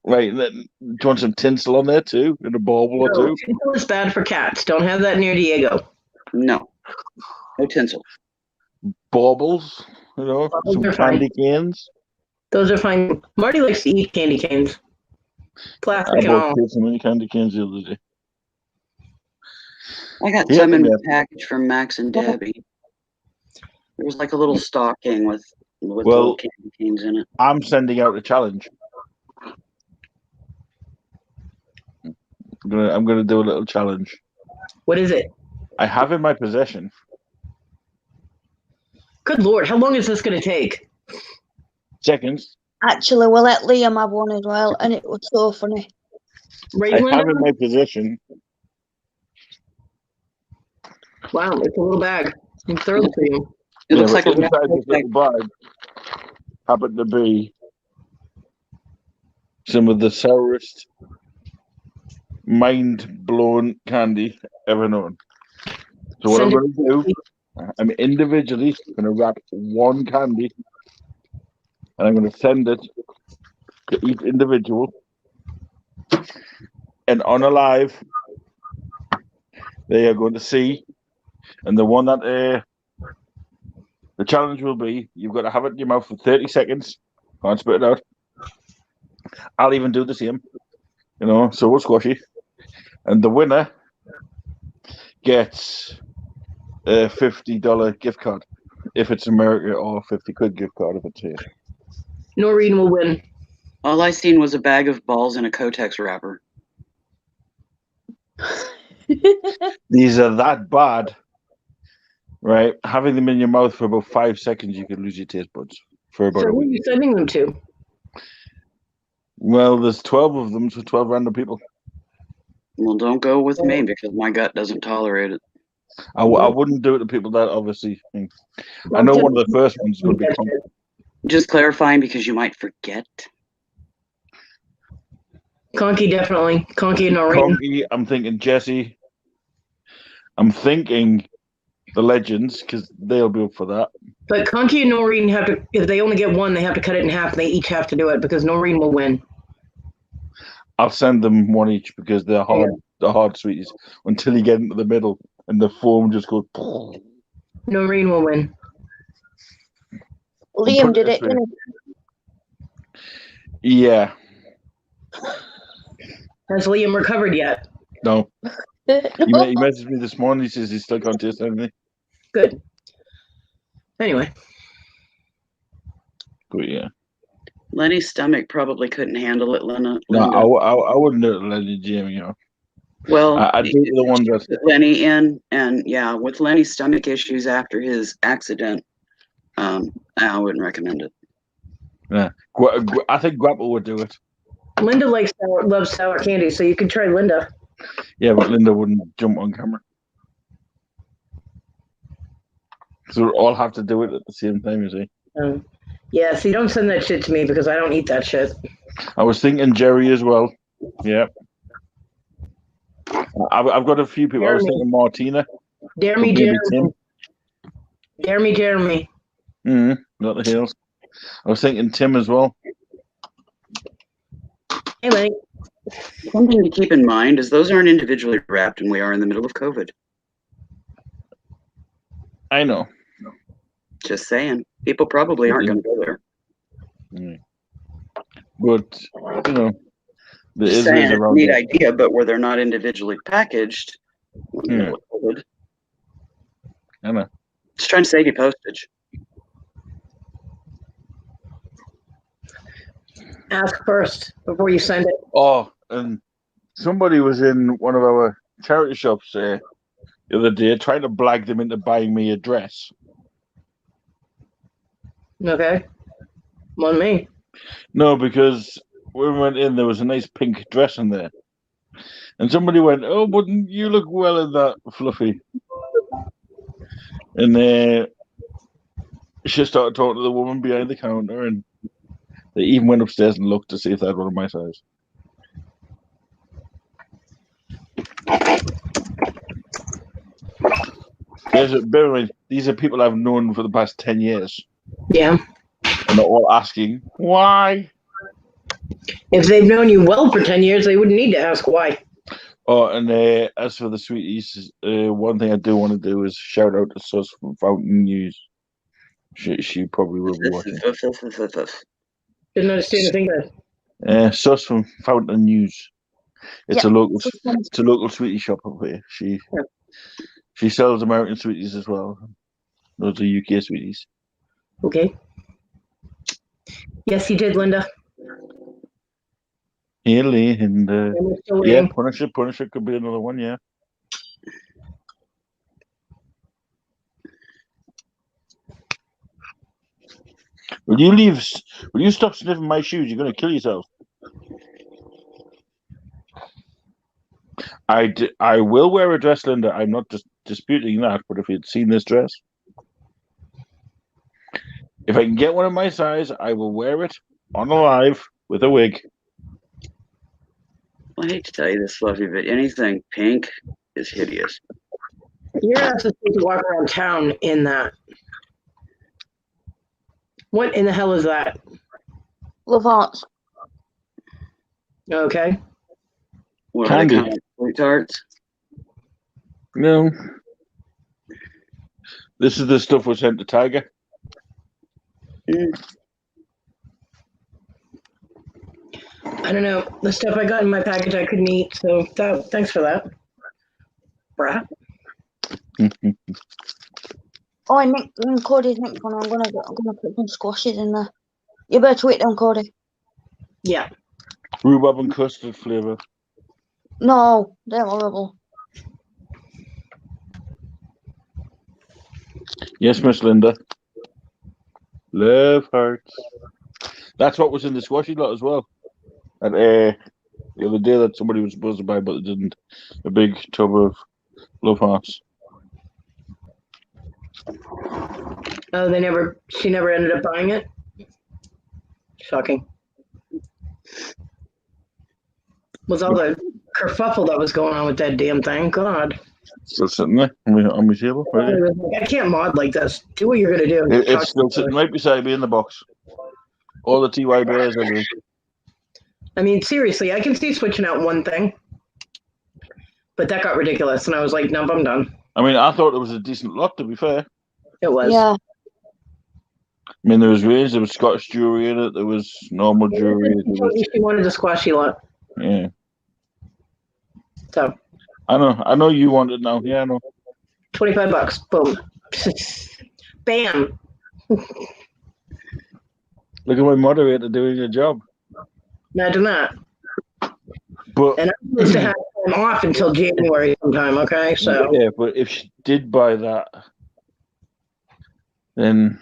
Right, then, do you want some tinsel on there too? And a bauble or No, two? tinsel is bad for cats. Don't have that near Diego. No. No tinsel. Baubles, Baubles some are fine. candy cans. Those are fine. Marty likes to eat candy canes. Plastic I and bought all. kids so many candy cans the other day. I got Yeah, some in yeah. the package from Max and Debbie. There was like a little stocking with Well- little candy canes in it. I'm sending out a challenge. I'm gonna do a little challenge. What is it? I have in my possession. Good Lord, how long is this going to take? Seconds. Actually, we'll let Liam have one as well, and it was so funny. Right, I have Linda? in my possession. Wow, it's a little bag. I'm thrilled for you. It looks like a inside wrap this little bag happened to be some of the sourest, mind-blown candy ever known. So what I'm Send going to do, I'm individually going to wrap one candy, and I'm going to send it to each individual. And on a live, they are going to see, and the one that the challenge will be, you've got to have it in your mouth for 30 seconds. Can't spit it out. I'll even do the same. So we'll squashy. And the winner gets a $50 gift card if it's America, or £50 gift card if it's here. Noreen will win. All I seen was a bag of balls in a Kotex wrapper. These are that bad, right? Having them in your mouth for about 5 seconds, you could lose your taste buds for about So a who are week. you sending them to? Well, there's 12 of them, so 12 random people. Well, don't go with me because my gut doesn't tolerate it. I wouldn't do it to people that obviously. I know one of the first ones is going to be Conky. Just clarifying because you might forget. Conky, definitely. Conky and Noreen. Conky, I'm thinking Jesse. I'm thinking the Legends, because they'll be up for that. But Conky and Noreen have to, if they only get one, they have to cut it in half. They each have to do it because Noreen will win. I'll send them one each because they're hard. The hard sweeties until you get into the middle and the foam just goes. Noreen will win. Liam did it, didn't Yeah. Has Liam recovered yet? No. he? He messaged me this morning. He says he still can't taste anything. Good. Anyway. But yeah. Lenny's stomach probably couldn't handle it, Linda. No, I wouldn't do it, Lenny Jim. Well, I do the ones that. put Lenny in, and yeah, with Lenny's stomach issues after his accident, I wouldn't recommend it. Yeah. I think Grapple would do it. Linda loves sour candy, so you could try Linda. Yeah, but Linda wouldn't jump on camera. So we'll all have to do it at the same time, you see. Yeah, see, don't send that shit to me because I don't eat that shit. I was thinking Jerry as well. Yeah. I've got a few people. I was thinking Martina. Dare me, Maybe Jeremy. Dare me, Jeremy. Not the Hills. I was thinking Tim as well. Hey, Lenny. Something to keep in mind is those aren't individually wrapped, and we are in the middle of COVID. I know. Just saying, people probably aren't going to go there. But, there Just is saying, ways it's a around neat it. idea, but where they're not individually packaged, we're in the middle of COVID. I know. Just trying to save you postage. Ask first before you send it. Oh, and somebody was in one of our charity shops the other day trying to blag them into buying me a dress. Okay. On me. No, because when we went in, there was a nice pink dress in there. And somebody went, "Oh, wouldn't you look well in that, Fluffy?" And she started talking to the woman behind the counter, and they even went upstairs and looked to see if they had one of my size. Bear in mind, these are people I've known for the past 10 years. Yeah. And they're all asking, why? If they've known you well for 10 years, they wouldn't need to ask why. Oh, and as for the sweeties, one thing I do want to do is shout out to Sus from Fountain News. She probably will be watching. Didn't understand a thing there. Sus from Fountain News. It's a local sweetie shop up here. She sells American sweeties as well. Those are UK sweeties. Okay. Yes, you did, Linda. Hey, Linda. And we're still Yeah, waiting. Punisher could be another one, yeah. Will you stop sniffing my shoes? You're going to kill yourself. I will wear a dress, Linda. I'm not just disputing that, but if you'd seen this dress, if I can get one of my size, I will wear it on a live with a wig. I hate to tell you this, Fluffy, but anything pink is hideous. You're not supposed to walk around town in that. What in the hell is that? Love Hearts. Okay. What are they kind of sweet tarts? No. This is the stuff we sent to Tiger. I don't know. The stuff I got in my package I couldn't eat, so thanks for that. Brat. Oh, and Nick, and Cody's next one. I'm gonna put some squashes in there. You better tweet them, Cody. Yeah. Rhubarb and custard flavour. No, they're horrible. Yes, Miss Linda. Love hearts. That's what was in the squashy lot as well. And the other day that somebody was supposed to buy, but they didn't. A big tub of love hearts. Oh, she never ended up buying it? Shocking. Was all the kerfuffle that was going on with that damn thing. God. Still sitting there on my table. Right here. I can't mod like this. Do what you're going to do. It's still sitting right beside me in the box. All the TY bears, everything. I mean, seriously, I can see switching out one thing. But that got ridiculous, and I was like, nope, I'm done. I mean, I thought it was a decent lot, to be fair. It was. Yeah. I mean, there was range, there was Scottish jewelry in it, there was normal jewelry. She wanted a squashy lot. Yeah. So. I know you want it now. Yeah, I know. $25. Boom. Bam. Look at my moderator doing a job. Imagine that. But and I'm supposed to have time off until January sometime, okay? So yeah, but if she did buy that, then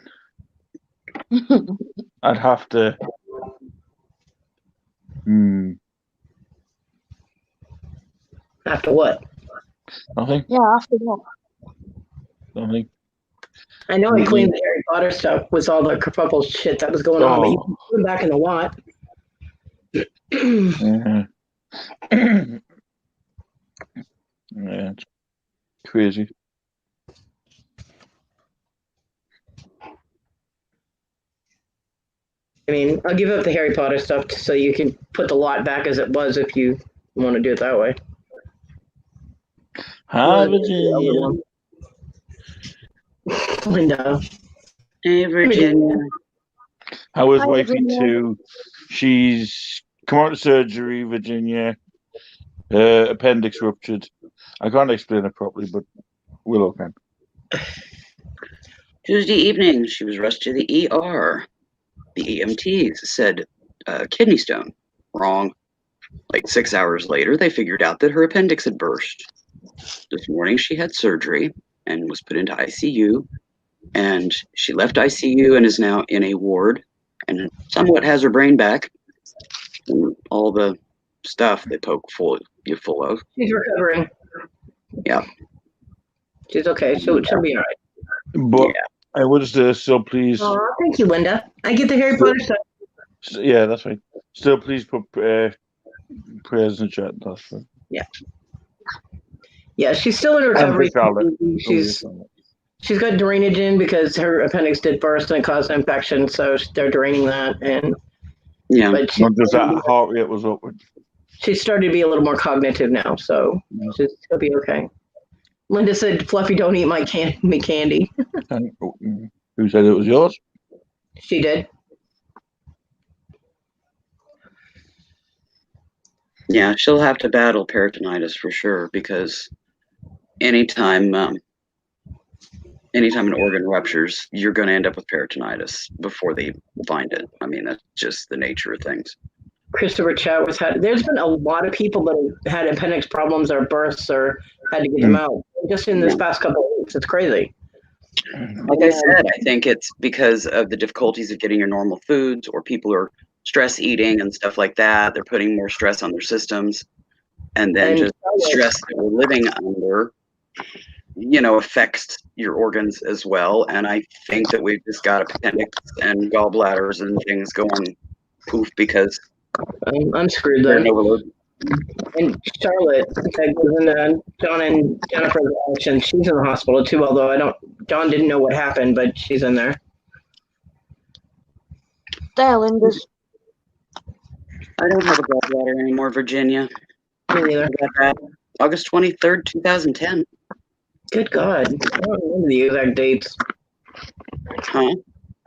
I'd have to. After what? Nothing. Yeah, after what? Nothing. I know I cleaned the Harry Potter stuff with all the kerfuffle shit that was going on, but you can put them back in the lot. Yeah, it's crazy. I mean, I'll give up the Harry Potter stuff so you can put the lot back as it was if you want to do it that way. Hi, Virginia. Linda. Hey, Virginia. How is Hi, wifey Virginia. too? She's come out of surgery, Virginia. Appendix ruptured. I can't explain it properly, but Willow can. Tuesday evening, she was rushed to the ER. The EMTs said kidney stone. Wrong. Like 6 hours later, they figured out that her appendix had burst. This morning, she had surgery and was put into ICU. And she left ICU and is now in a ward and somewhat has her brain back. And all the stuff they poke you full of. She's recovering. Yeah. She's okay. She'll be all right. But I would say still please. Oh, thank you, Linda. I get the Harry Potter stuff. Yeah, that's right. Still please put prayers in the chat. That's right. Yeah, she's still in recovery. She's got drainage in because her appendix did burst and it caused an infection, so they're draining that. And but not just that heart rate was upward. She started to be a little more cognitive now, so she'll be okay. Linda said, "Fluffy, don't eat my candy." Who said it was yours? She did. Yeah, she'll have to battle peritonitis for sure, because anytime an organ ruptures, you're going to end up with peritonitis before they find it. I mean, that's just the nature of things. Christopher Chatworth there's been a lot of people that have had appendix problems or births or had to get them out just in this past couple of weeks. It's crazy. Like I said, I think it's because of the difficulties of getting your normal foods, or people are stress eating and stuff like that. They're putting more stress on their systems, and then just stress that we're living under, affects your organs as well. And I think that we've just got appendix and gallbladders and things going poof because I'm screwed then. And Charlotte, that goes in John and Jennifer's action, she's in the hospital too, although John didn't know what happened, but she's in there. Linda's. I don't have a gallbladder anymore, Virginia. Me neither. August 23rd, 2010. Good God. I don't remember the exact dates. Huh?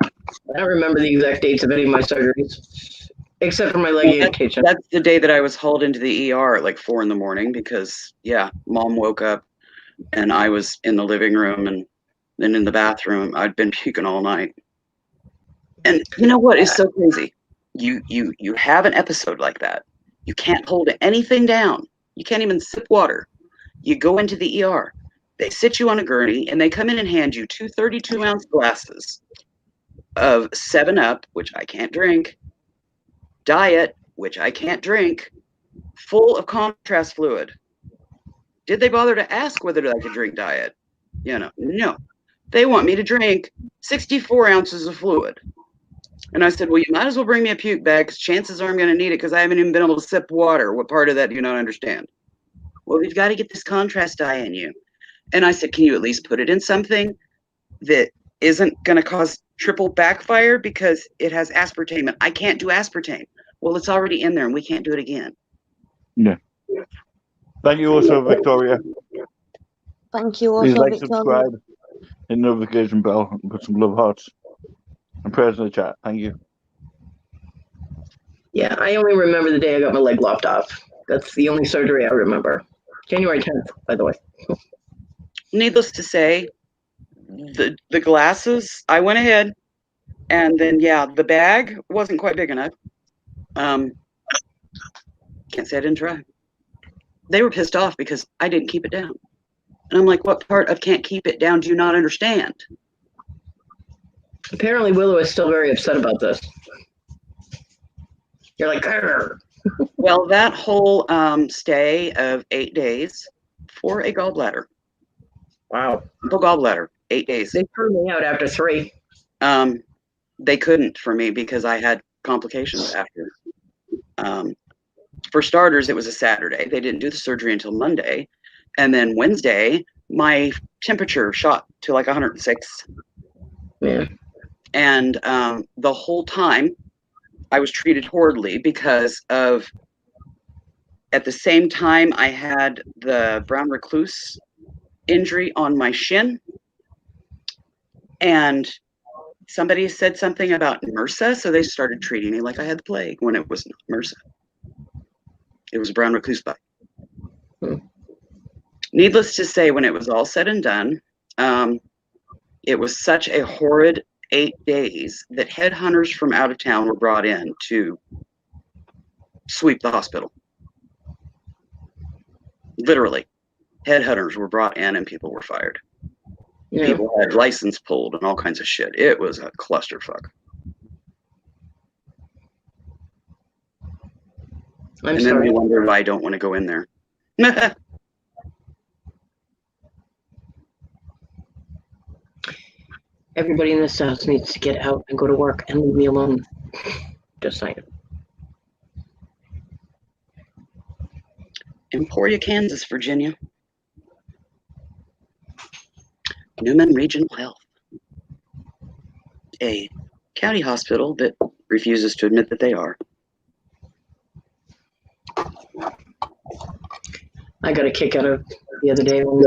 I don't remember the exact dates of any of my surgeries, except for my leg amputation. That's the day that I was hauled into the ER at like 4 a.m. because, Mom woke up and I was in the living room and then in the bathroom. I'd been puking all night. And you know what is so crazy? You have an episode like that. You can't hold anything down. You can't even sip water. You go into the ER. They sit you on a gurney and they come in and hand you 2 32-ounce glasses of 7-Up, which I can't drink, Diet, which I can't drink, full of contrast fluid. Did they bother to ask whether I could drink Diet? No. They want me to drink 64 ounces of fluid. And I said, well, you might as well bring me a puke bag because chances are I'm going to need it because I haven't even been able to sip water. What part of that do you not understand? Well, we've got to get this contrast dye in you. And I said, can you at least put it in something that isn't going to cause triple backfire because it has aspartame? I can't do aspartame. Well, it's already in there and we can't do it again. Yeah. Thank you also, Victoria. Thank you also, Please like, Victoria. subscribe, hit the notification bell, and put some love hearts and prayers in the chat. Thank you. Yeah, I only remember the day I got my leg lopped off. That's the only surgery I remember. January 10th, by the way. Needless to say, the glasses, I went ahead, and then the bag wasn't quite big enough. Can't say I didn't try. They were pissed off because I didn't keep it down. And I'm like, what part of can't keep it down do you not understand? Apparently Willow is still very upset about this. You're like, grr. Well, that whole stay of 8 days for a gallbladder. Wow. Simple gallbladder, 8 days. They threw me out after 3. They couldn't for me because I had complications after. For starters, it was a Saturday. They didn't do the surgery until Monday. And then Wednesday, my temperature shot to like 106. Yeah. And the whole time, I was treated horribly because of, at the same time, I had the brown recluse injury on my shin. And somebody said something about MRSA, so they started treating me like I had the plague when it was not MRSA. It was a brown recluse bite. Needless to say, when it was all said and done, it was such a horrid 8 days that headhunters from out of town were brought in to sweep the hospital. Literally, headhunters were brought in and people were fired. Yeah. People had license pulled and all kinds of shit. It was a clusterfuck. I'm and then sorry. they wonder why I don't want to go in there. Everybody in this house needs to get out and go to work and leave me alone. Just saying. Emporia, Kansas, Virginia. Newman Regional Health. A county hospital that refuses to admit that they are. I got a kick out of the other day when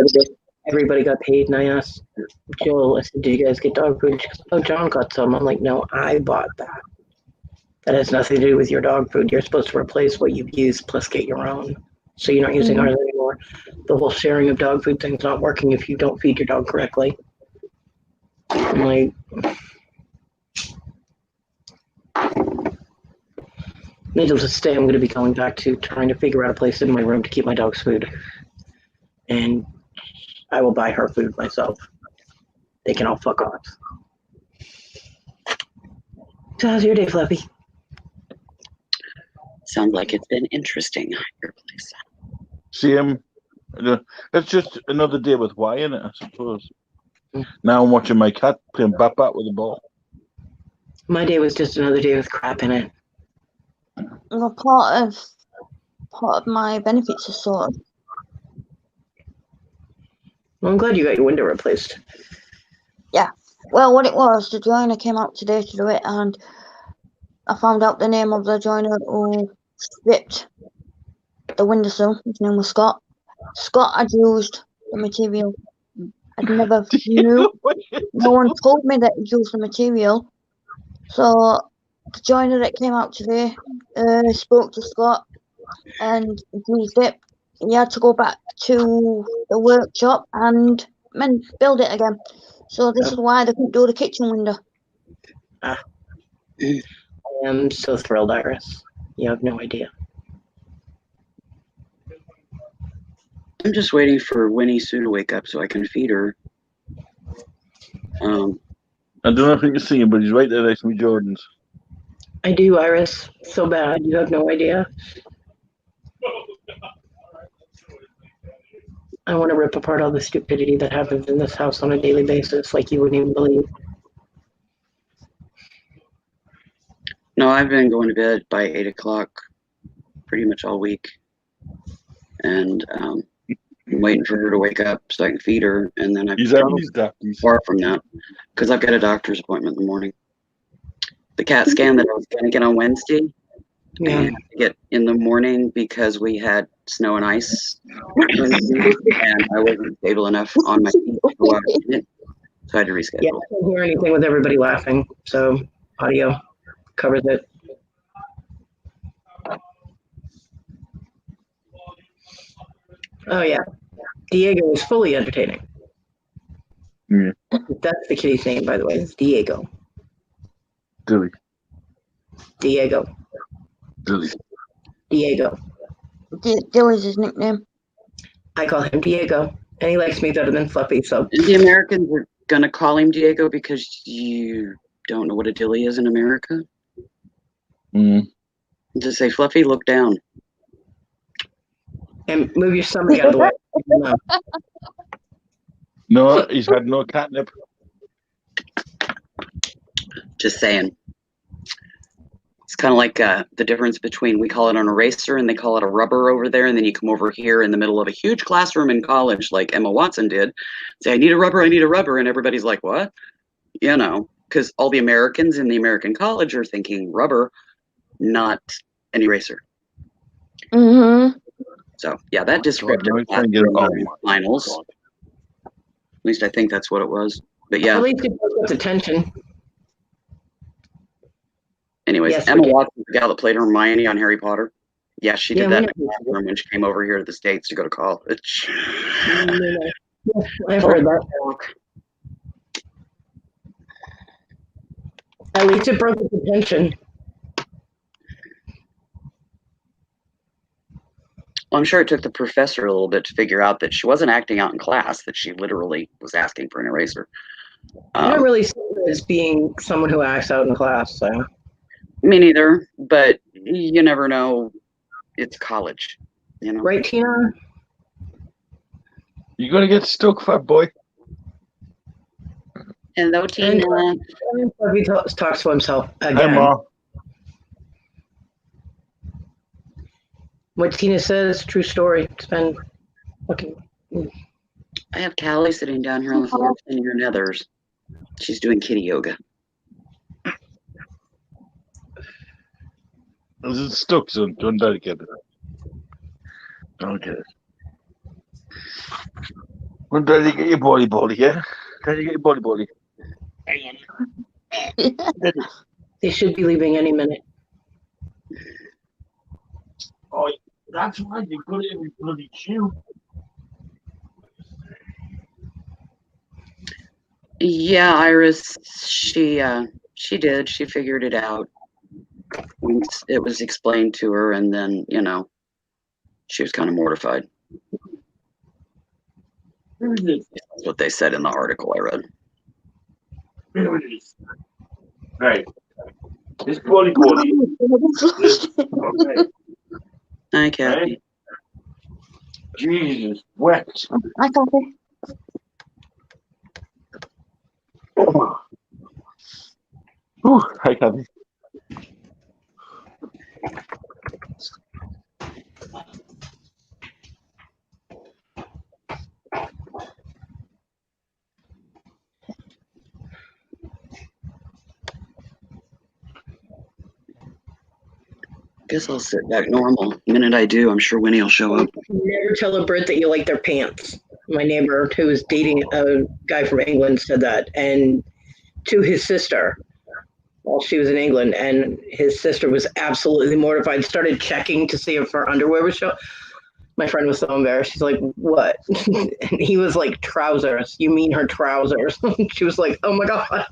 everybody got paid, and I asked Jill, I said, "Did you guys get dog food?" She goes, "Oh, John got some." I'm like, "No, I bought that. That has nothing to do with your dog food. You're supposed to replace what you've used plus get your own. So you're not using ours anymore. The whole sharing of dog food thing's not working if you don't feed your dog correctly." I'm like, needless to say, I'm going to be going back to trying to figure out a place in my room to keep my dog's food. And I will buy her food myself. They can all fuck off. So how's your day, Fluffy? Sounds like it's been interesting, your place. Same. It's just another day with Y in it, I suppose. Now I'm watching my cat playing bat with the ball. My day was just another day with crap in it. Well, part of my benefits are sorted. Well, I'm glad you got your window replaced. Well, what it was, the joiner came out today to do it, and I found out the name of the joiner who stripped the windowsill. His name was Scott. Scott had used the material. I'd never knew. No one told me that he'd used the material. So the joiner that came out today spoke to Scott and used it. He had to go back to the workshop and build it again. So this is why they couldn't do the kitchen window. I am so thrilled, Iris. You have no idea. I'm just waiting for Winnie Sue to wake up so I can feed her. I don't know if you can see him, but he's right there next to me, Jordan's. I do, Iris. So bad. You have no idea. I want to rip apart all the stupidity that happens in this house on a daily basis, like you wouldn't even believe. No, I've been going to bed by 8 o'clock pretty much all week. And I'm waiting for her to wake up so I can feed her. And then He's having his doctors. far from that because I've got a doctor's appointment in the morning. The CAT scan that I was going to get on Wednesday, I had to get in the morning because we had snow and ice. And I wasn't stable enough on my feet to go out and get it. So I had to reschedule. Yeah, I can't hear anything with everybody laughing, so audio covers it. Oh yeah, Diego is fully entertaining. Yeah. That's the kitty's name, by the way. It's Diego. Dilly. Diego. Dilly. Diego. Dilly's his nickname. I call him Diego, and he likes me better than Fluffy. So The Americans are gonna call him Diego because you don't know what a dilly is in America. Just say, Fluffy, look down. and move your stomach out of the way. No. No, he's had no catnip. Just saying. It's kind of like the difference between we call it an eraser and they call it a rubber over there, and then you come over here in the middle of a huge classroom in college like Emma Watson did, say, I need a rubber, and everybody's like, what? You know, because all the Americans in the American college are thinking rubber, not an eraser. Mm-hmm. So, yeah, that descriptive finals. At least I think that's what it was. But yeah. At least it gets attention. Anyways, Yes, Emma Watson, the gal that played Hermione on Harry Potter. Yeah, she did that we when she came over here to the States to go to college. I've heard that talk. At least it broke its attention. Well, I'm sure it took the professor a little bit to figure out that she wasn't acting out in class, that she literally was asking for an eraser. I don't really see her as being someone who acts out in class, so. Me neither, but you never know it's college, you know. Right, Tina? You're gonna get stuck, fat boy. Hello, Tina. He talks to himself Hey, again. Ma. What Tina says is a true story. It's been fucking. I have Callie sitting down here on the floor cleaning her nethers. She's doing kitty yoga. Is it stuck, son? Don't try to get it. Okay. When did you get your body, yeah? Did you get your body? Hang on. They should be leaving any minute. Oh, that's right. You put it in your bloody queue. Yeah, Iris, she did. She figured it out. Once it was explained to her, and then, you know, she was kind of mortified. Here it is. That's what they said in the article I read. Here it is. Right. This body. Okay. Hi, Kathy. Right. Jesus, wet. I can't see. Ooh, hi, Kathy. Guess I'll sit back normal. The minute I do, I'm sure Winnie will show up. Never tell a Brit that you like their pants. My neighbor, who was dating a guy from England, said that, and to his sister while she was in England, and his sister was absolutely mortified. Started checking to see if her underwear was showing. My friend was so embarrassed. She's like, "What?" And he was like, "Trousers. You mean her trousers?" She was like, "Oh my god."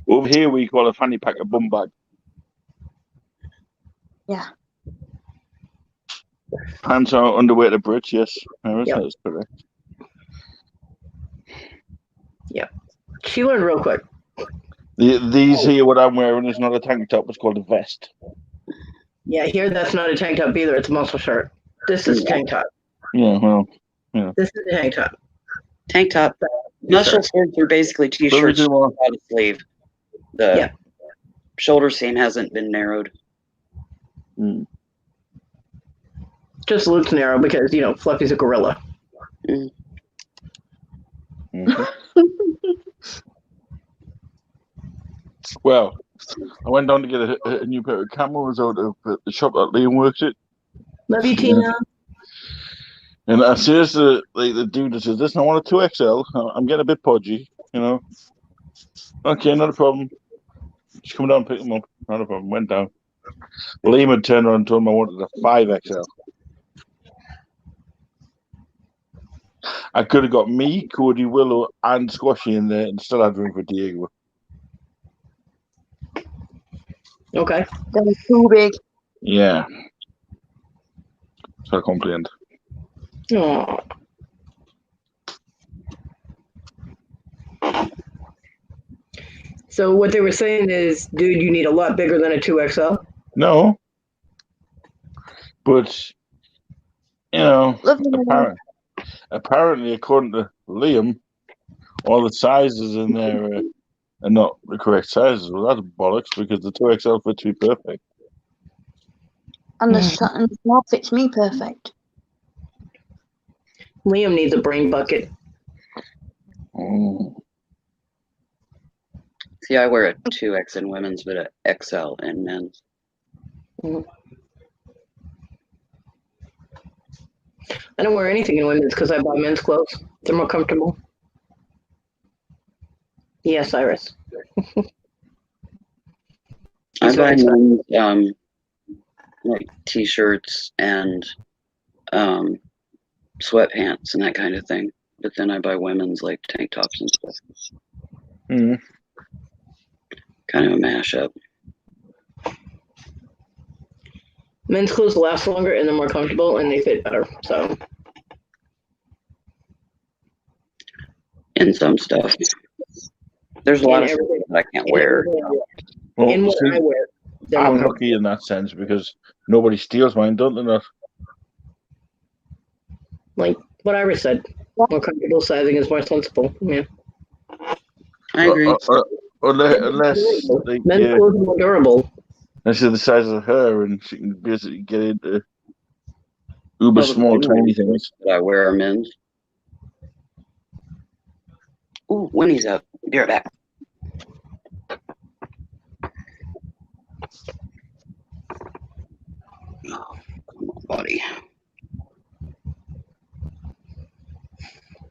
Over here, we call a fanny pack a bum bag. Yeah. Pants are underwear to bridge, yes. Yep. That's correct. She learned real quick. These here, what I'm wearing is not a tank top. It's called a vest. Yeah, here that's not a tank top either. It's a muscle shirt. This is a tank top. Yeah, well, This is a tank top. Tank top. Muscle shirts are basically t-shirts without a sleeve. The shoulder seam hasn't been narrowed. Just looks narrow because, you know, Fluffy's a gorilla. Mm-hmm. Well, I went down to get a new pair of cameras out of the shop that Liam works at. Love you, Tina. And I says to the dude that says, "Listen, I want a 2XL. I'm getting a bit podgy, you know." Okay, not a problem. Just come down and pick them up. Not a problem. Went down. Liam had turned around and told him I wanted a 5XL. I could have got me, Cody, Willow, and Squashy in there and still had room for Diego. Okay. That was too big. Yeah. So I complained. Aww. So what they were saying is, dude, you need a lot bigger than a 2XL. No. But, you know, apparently, according to Liam, all the sizes in there are not the correct sizes. Well, that's bollocks because the 2XL fits me perfect. And the small fits me perfect. Liam needs a brain bucket. See, I wear a 2X in women's, but a XL in men's. I don't wear anything in women's because I buy men's clothes. They're more comfortable. Yes, Iris. I buy men's like t-shirts and sweatpants and that kind of thing. But then I buy women's like tank tops and stuff. Kind of a mashup. Men's clothes last longer and they're more comfortable and they fit better. So, in some stuff, there's a lot of stuff that I can't wear. And what I wear. Then I'm we'll have- lucky in that sense because nobody steals mine, don't they? Not. like what Iris said. More comfortable sizing is more sensible. Yeah. I agree. Unless like, Men's clothes are more durable. unless you're the size of her and she can basically get into uber Well, the small, thin tiny ones things. that I wear are men's. Ooh, Winnie's up. Be right back. Oh, come on, buddy.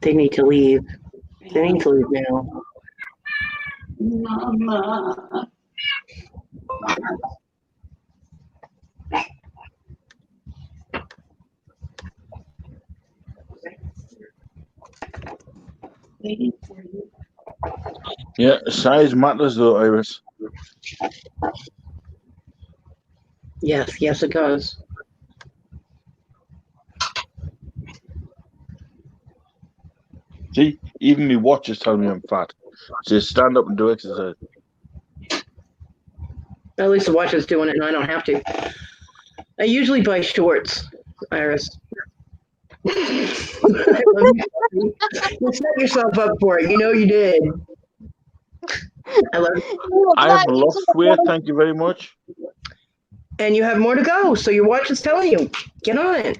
They need to leave. They need to leave now. Mama. Waiting for you. Yeah, size matters though, Iris. Yes, yes, it does. See, even me watch is telling me I'm fat. Just stand up and do exercise. At least the watch is doing it, and I don't have to. I usually buy shorts, Iris. I love you. You set yourself up for it. You know you did. I love you. I have lost weight, thank you very much. And you have more to go, so your watch is telling you. Get on it.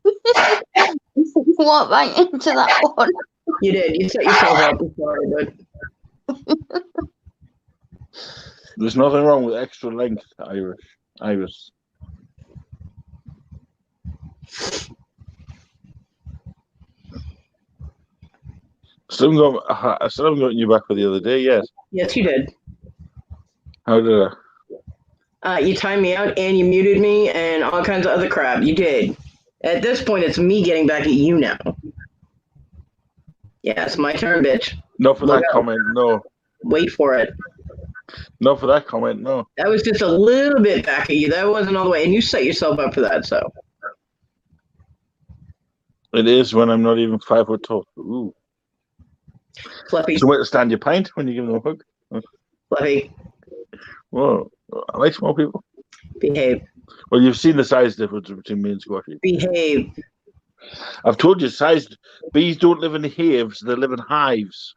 You walked right into that one. You did. You set yourself up. I'm sorry, but There's nothing wrong with extra length, Iris. Still haven't gotten you back for the other day, yes. yes, you did. How did I? You timed me out and you muted me and all kinds of other crap. You did. At this point, it's me getting back at you now. Yeah, it's my turn, bitch. Not for Look that out. comment, no. Wait for it. Not for that comment, no. That was just a little bit back at you. That wasn't all the way. And you set yourself up for that, so. It is when I'm not even 5 foot tall. Ooh. Fluffy, So way to stand your pint when you give them a hug. Fluffy, Whoa. I like small people. behave. Well, you've seen the size difference between me and Squashy. Behave. I've told you, bees don't live in hives, they live in hives.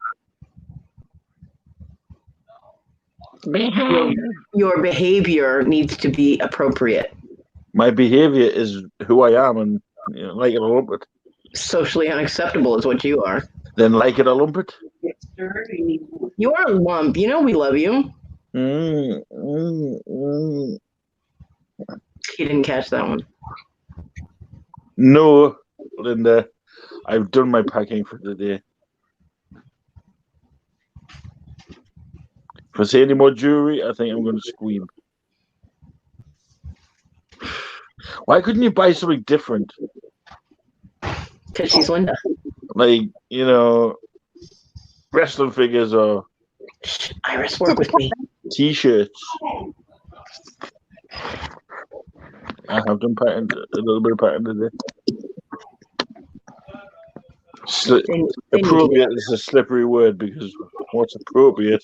Your behavior needs to be appropriate. My behavior is who I am, and like it or lump it. Socially unacceptable is what you are. Then like it or lump it. You are a lump. You know we love you. Mm, mm, mm. He didn't catch that one. No, Linda, I've done my packing for the day. If I see any more jewelry, I think I'm going to scream. Why couldn't you buy something different? Because she's Linda. Like, wrestling figures or Shh, Iris, work with me. T-shirts. I have done pattern, a little bit of pattern today. Appropriate is a slippery word because what's appropriate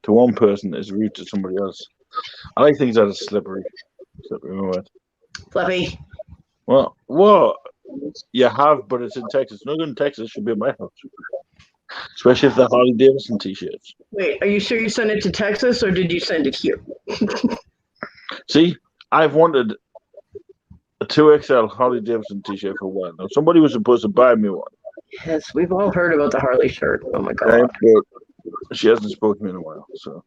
to one person is rude to somebody else. I like things that are slippery word. Fluffy. Well, what? You have, but it's in Texas. No good in Texas should be at my house. Especially if they're Harley Davidson T-shirts. Wait, are you sure you sent it to Texas or did you send it here? See, I've wanted a 2XL Harley Davidson T-shirt for a while now. Somebody was supposed to buy me one. Yes, we've all heard about the Harley shirt. Oh my god. Right, but she hasn't spoken to me in a while, so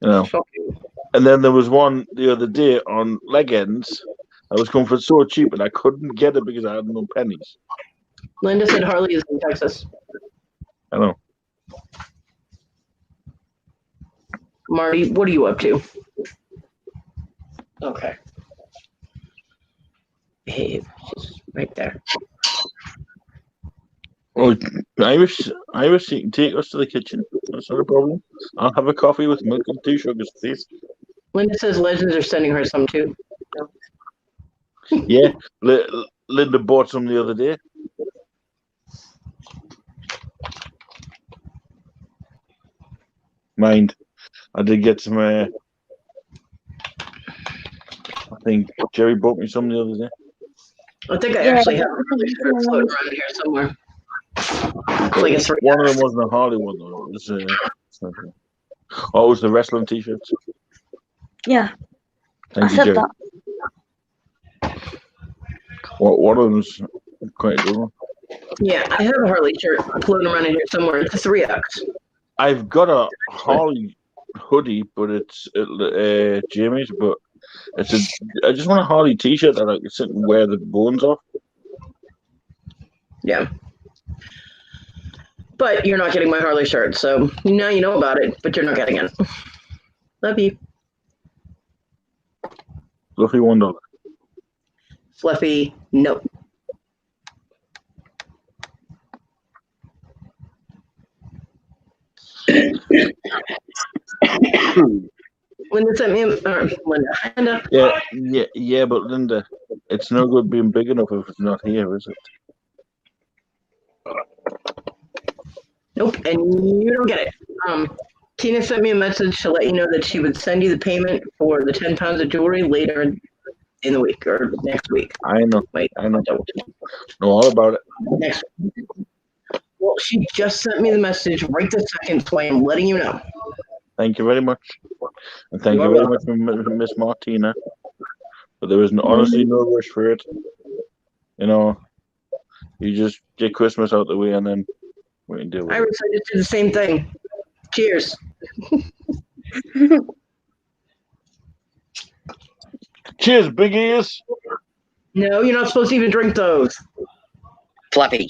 Shocking. And then there was one the other day on leg ends. I was going for so cheap, and I couldn't get it because I had no pennies. Linda said Harley is in Texas. I know. Marty, what are you up to? Okay. Behave. She's right there. Oh, Irish, you can take us to the kitchen. That's not a problem. I'll have a coffee with milk and 2 sugars, please. Linda says Legends are sending her some too. Yeah, Linda bought some the other day. Mind, I did get some. I think Jerry bought me some the other day. I think I actually have a Harley shirt floating around here somewhere. It's like a three. One of them wasn't a Harley one though. It was. It was the wrestling T-shirts. Yeah, Thank I you, said Jerry. that. One of them's quite a good one. Yeah, I have a Harley shirt floating around in here somewhere. It's a 3X. I've got a Harley hoodie, but it's Jamie's. But I just want a Harley T-shirt that I can sit and wear the bones off. Yeah. But you're not getting my Harley shirt, so now you know about it, but you're not getting it. Love you. Fluffy $1. Fluffy, no. Linda sent me Linda. Yeah, but Linda, it's no good being big enough if it's not here, is it? Nope, and you don't get it. Tina sent me a message to let you know that she would send you the payment for the 10 pounds of jewelry later in the week or next week. I know. Wait, I know all about it. Next week. Well, she just sent me the message right this second, so I am letting you know. Thank you very much. And thank you very much, Miss Martina. But there was honestly no rush for it. You know, you just get Christmas out the way and then we can deal with it. I just did the same thing. Cheers. Cheers, big ears. No, you're not supposed to even drink those. Fluffy.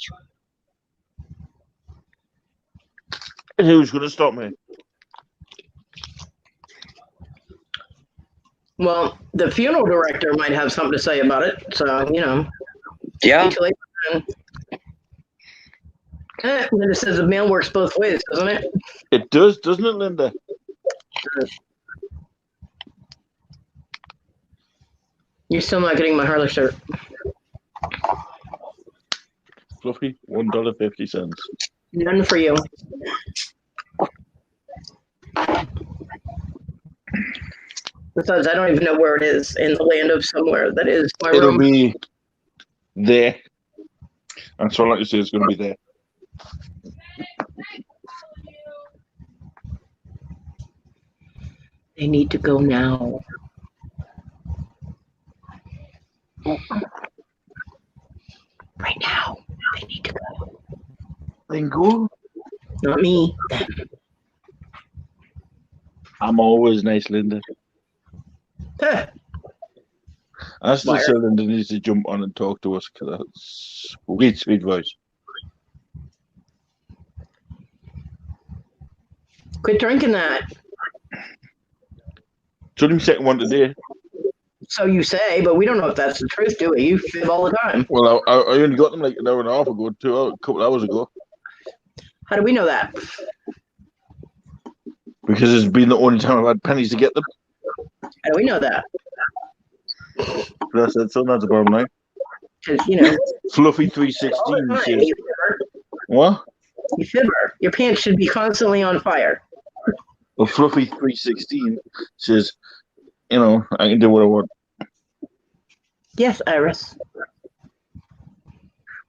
And who's going to stop me? Well, the funeral director might have something to say about it, so, you know. Yeah. Linda says the mail works both ways, doesn't it? It does, doesn't it, Linda? You're still not getting my Harley shirt. Fluffy, $1.50. None for you. Besides, I don't even know where it is in the land of somewhere that is my It'll room. be there. That's all I can say. It's going to be there. They need to go now. Right now. They need to go. Then go. Not me. Them. I'm always nice, Linda. Huh. I still say Linda needs to jump on and talk to us because that's sweet voice. Quit drinking that. It's only my second one today. So you say, but we don't know if that's the truth, do we? You fib all the time. Well, I only got them like an hour and a half ago, a couple hours ago. How do we know that? Because it's been the only time I've had pennies to get them. How do we know that? That's it, so that's the bottom line. Because, you know. Fluffy 316 says, You fibber. what? You fibber. Your pants should be constantly on fire. Well, Fluffy 316 says, you know, I can do what I want. Yes, Iris.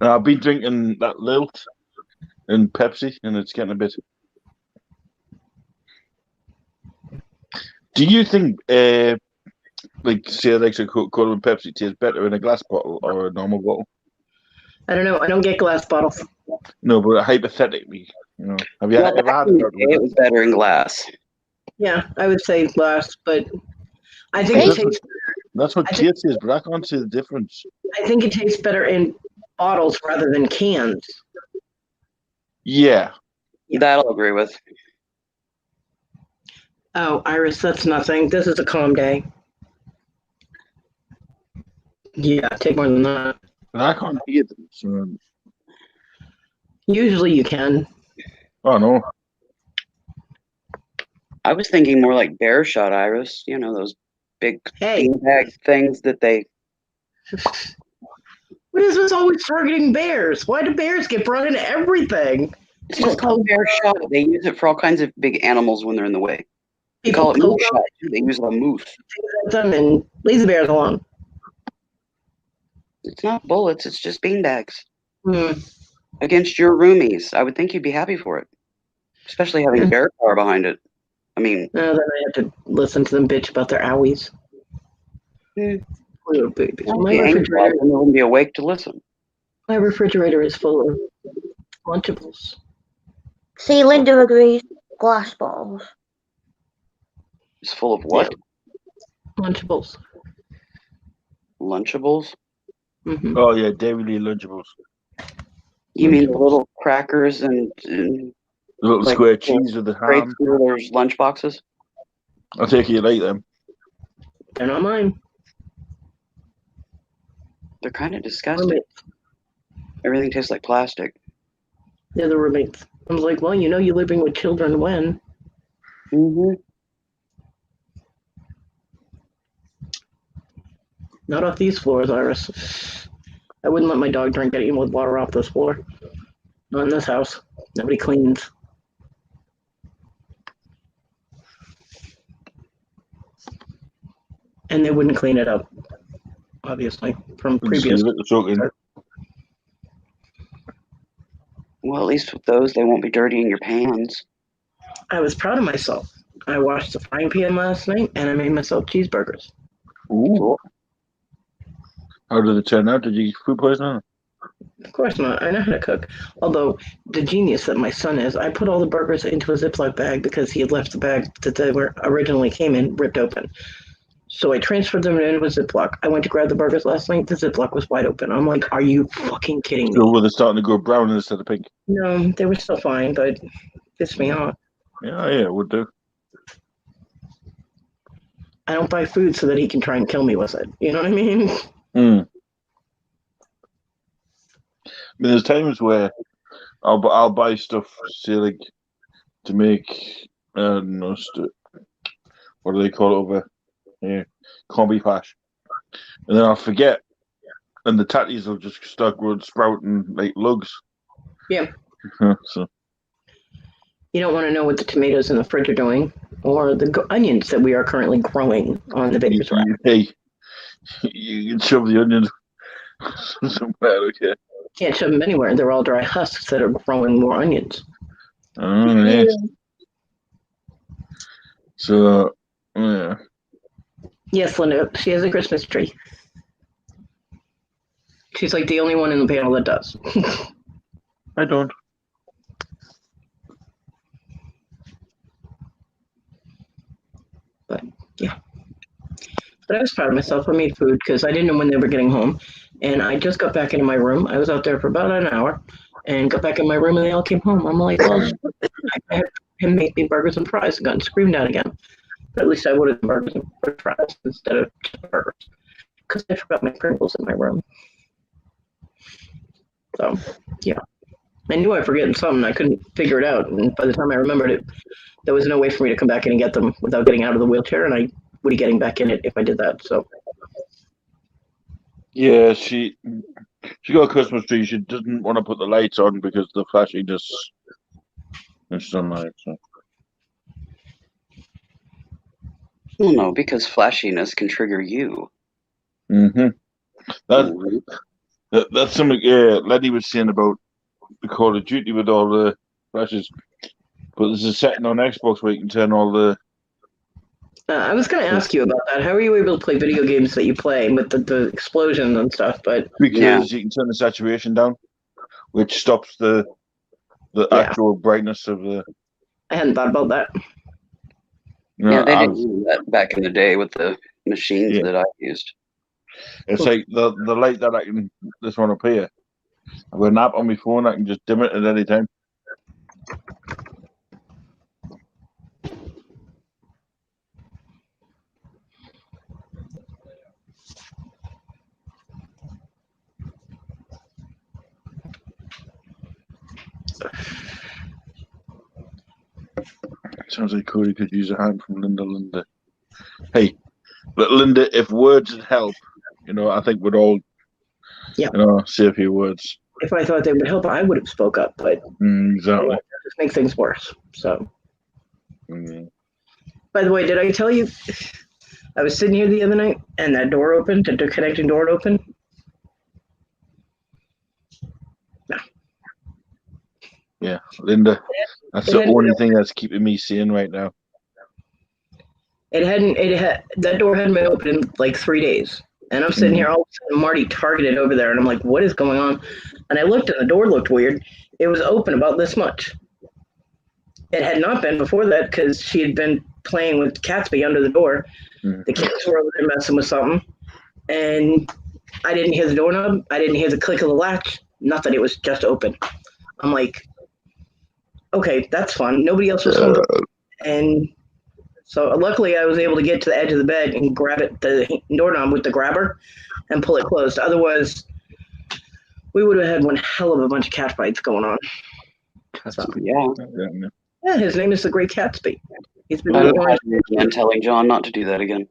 Now, I've been drinking that Lilt and Pepsi, and it's getting a bit. Do you think, like, say, like, Coca-Cola and Pepsi tastes better in a glass bottle or a normal bottle? I don't know. I don't get glass bottles. No, but hypothetically, you know, have you ever had It was better in glass. Yeah, I would say glass, but I think it tastes. That's what Kate says, but I can't see the difference. I think it tastes better in bottles rather than cans. Yeah. That I'll agree with. Oh, Iris, that's nothing. This is a calm day. Yeah, take more than that. But I can't hear them. So. Usually you can. Oh, no. I was thinking more like bear shot, Iris. You know, those big Hey. beanbag things that they. What is this always targeting bears? Why do bears get brought into everything? It's just called bear shot. They use it for all kinds of big animals when they're in the way. They call it moose shot. They use a moose. Them and leave the bears alone. It's not bullets. It's just beanbags Hmm. against your roomies. I would think you'd be happy for it, especially having bear power behind it. I mean, Then I have to listen to them bitch about their owies. Poor babies. my refrigerator, and they'll be awake to listen. My refrigerator is full of Lunchables. See, Linda agrees. Glass bottles. It's full of what? Yeah. Lunchables. Lunchables? Mm-hmm. Oh yeah, Daily Lunchables. You mean the little crackers and the little like, square cheese with the great ham? Steelers lunch boxes? I take it you like them. They're not mine. They're kind of disgusting. Roommates. Everything tastes like plastic. They're the roommates. I was like, well, you know you're living with children when? Mm-hmm. Not off these floors, Iris. I wouldn't let my dog drink any with water off this floor. Not in this house. Nobody cleans. And they wouldn't clean it up, obviously, from previous. Well, at least with those, they won't be dirtying your pans. I was proud of myself. I washed the frying pan last night, and I made myself cheeseburgers. Ooh. How did it turn out? Did you get food poisoning? Of course not. I know how to cook. Although, the genius that my son is, I put all the burgers into a Ziploc bag because he had left the bag that they were originally came in ripped open. So I transferred them into a Ziploc. I went to grab the burgers last night. The Ziploc was wide open. I'm like, are you fucking kidding me? So were they starting to go brown instead of pink? No, they were still fine, but it pissed me off. Yeah, it would do. I don't buy food so that he can try and kill me with it. You know what I mean? I mean, there's times where I'll buy stuff, say like to make what do they call it over here? Corned beef hash, and then I'll forget, and the tatties will just start sprouting like lugs. Yeah. So you don't want to know what the tomatoes in the fridge are doing, or the onions that we are currently growing on the baker's rack. Hey, you can shove the onions somewhere, okay? Can't shove them anywhere. They're all dry husks that are growing more onions. Oh, yeah. So, yeah. Yes, Linda, she has a Christmas tree. She's like the only one in the panel that does. I don't. But, yeah. But I was proud of myself. I made food because I didn't know when they were getting home. And I just got back into my room. I was out there for about an hour and got back in my room and they all came home. I'm like, well, I had him make me burgers and fries and gotten screamed at again. But at least I would have done burgers and fries instead of just burgers. Because I forgot my Pringles in my room. So, yeah. I knew I was forgetting something. I couldn't figure it out. And by the time I remembered it, there was no way for me to come back in and get them without getting out of the wheelchair. And I would be getting back in it if I did that. So, yeah, she got a Christmas tree. She doesn't want to put the lights on because the flashiness is sunlight. So. Well, no, because flashiness can trigger you. Mm-hmm. That's something. Yeah, Letty was saying about the Call of Duty with all the flashes. But there's a setting on Xbox where you can turn all the. I was going to ask you about that. How are you able to play video games that you play with the explosions and stuff? But because you can turn the saturation down, which stops the actual brightness of the. I hadn't thought about that. Yeah, they didn't do that back in the day with the machines that I used. It's like the light that I can. This one up here. I've got an app on my phone. I can just dim it at any time. Sounds like Cody could use a hand from Linda. Hey, but Linda, if words would help, I think we'd all, say a few words. If I thought they would help, I would have spoke up, but exactly, just make things worse. So, By the way, did I tell you I was sitting here the other night and that door opened, the connecting door opened? No. Yeah, Linda. That's the only thing that's keeping me sane right now. That door hadn't been open in like 3 days. And I'm sitting here, all of a sudden Marty targeted over there, and I'm like, what is going on? And I looked, and the door looked weird. It was open about this much. It had not been before that because she had been playing with Catsby under the door. The kids were over there messing with something, and I didn't hear the doorknob. I didn't hear the click of the latch. Nothing. It was just open. I'm like, okay, that's fun. Nobody else was home. And so luckily I was able to get to the edge of the bed and grab the doorknob with the grabber and pull it closed. Otherwise, we would have had one hell of a bunch of cat fights going on. So, yeah, his name is the Great Catsby. He's been I'm telling John not to do that again.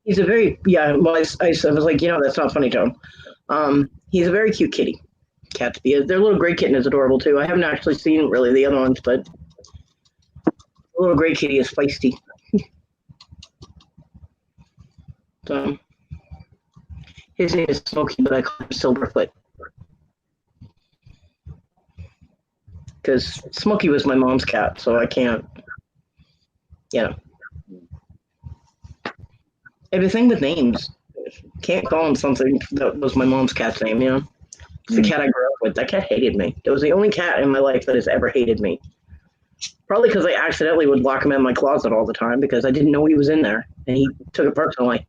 He's a very, well, I was like, that's not funny, John. He's a very cute kitty. Catsby. Their little gray kitten is adorable, too. I haven't actually seen, really, the other ones, but the little gray kitty is feisty. So, his name is Smokey, but I call him Silverfoot. Because Smokey was my mom's cat, so I can't, I have a thing with names. Can't call him something that was my mom's cat's name, It's the cat I grew up with. That cat hated me. It was the only cat in my life that has ever hated me. Probably because I accidentally would lock him in my closet all the time because I didn't know he was in there, and he took it personally.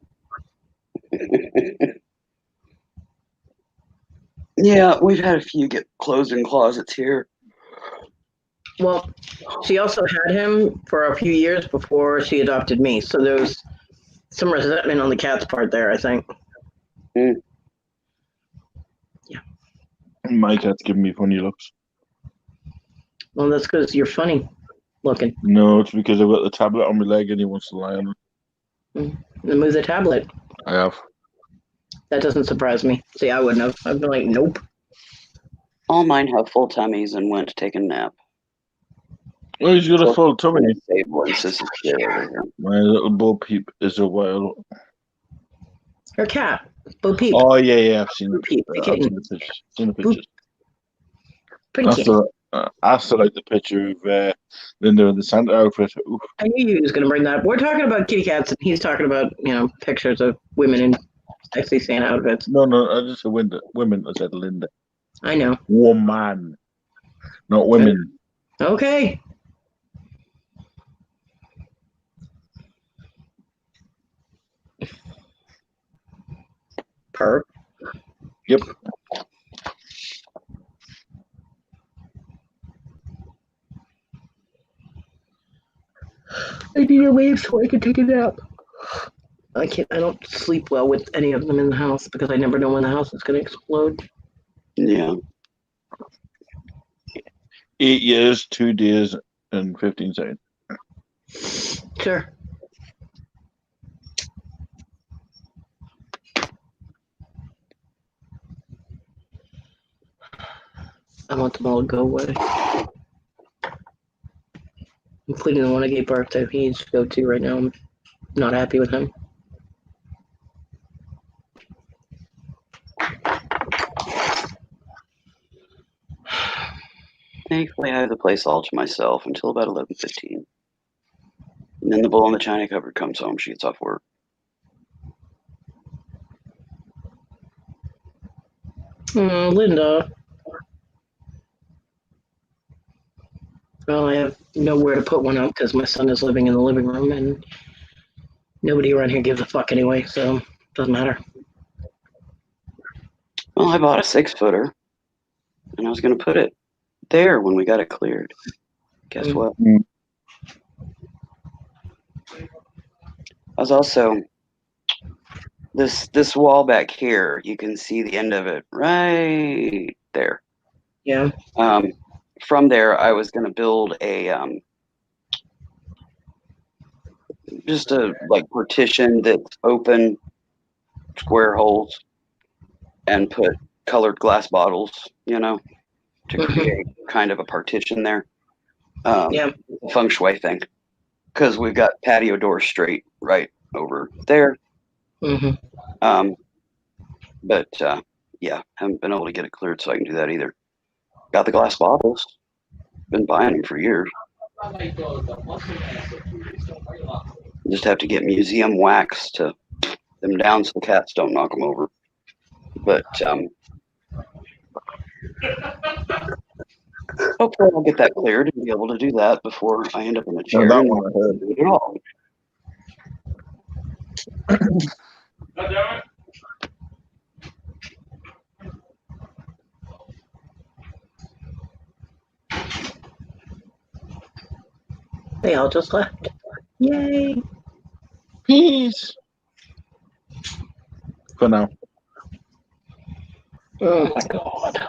Yeah, we've had a few get closed in closets here. Well, she also had him for a few years before she adopted me, so there was some resentment on the cat's part there, I think. Yeah. My cat's giving me funny looks. Well, that's because you're funny looking. No, it's because I've got the tablet on my leg and he wants to lie on it. Then move the tablet. I have. That doesn't surprise me. See, I wouldn't have. I'd be like, nope. All mine have full tummies and went to take a nap. Oh, he's got a full tummy. My little Bo Peep is a wild. Her cat, Bo Peep. Oh yeah, I've seen Bo Peep, the kitten. Seen the pictures. Pretty kitty. I still like the picture of Linda in the Santa outfit. Oof. I knew you was going to bring that up. We're talking about kitty cats, and he's talking about pictures of women in sexy Santa outfits. No, I just said women. I said Linda. I know. Woman, not women. Okay. Perp. Yep. I need to leave so I can take a nap. I don't sleep well with any of them in the house because I never know when the house is going to explode. Yeah. 8 years, 2 days, and 15 seconds. Sure. I want them all to go away. Including the one I gave birth to. He needs to go to right now. I'm not happy with him. Thankfully, I have the place all to myself until about 11:15. And then the bull in the china cupboard comes home. She gets off work. Linda. Well, I have nowhere to put one up because my son is living in the living room and nobody around here gives a fuck anyway, so it doesn't matter. Well, I bought a 6-footer and I was going to put it there when we got it cleared. Guess what? I was also this wall back here. You can see the end of it right there. Yeah. From there, I was going to build a just a partition that's open, square holes, and put colored glass bottles, to create kind of a partition there. Yeah. Feng shui thing. because we've got patio doors straight right over there. Mm-hmm. But yeah, haven't been able to get it cleared so I can do that either. Got the glass bottles. Been buying them for years. Just have to get museum wax to them down so the cats don't knock them over. But hopefully I'll get that cleared and be able to do that before I end up in a chair that and one I heard. not do it at all. They all just left. Yay. Peace. For now. Oh my god.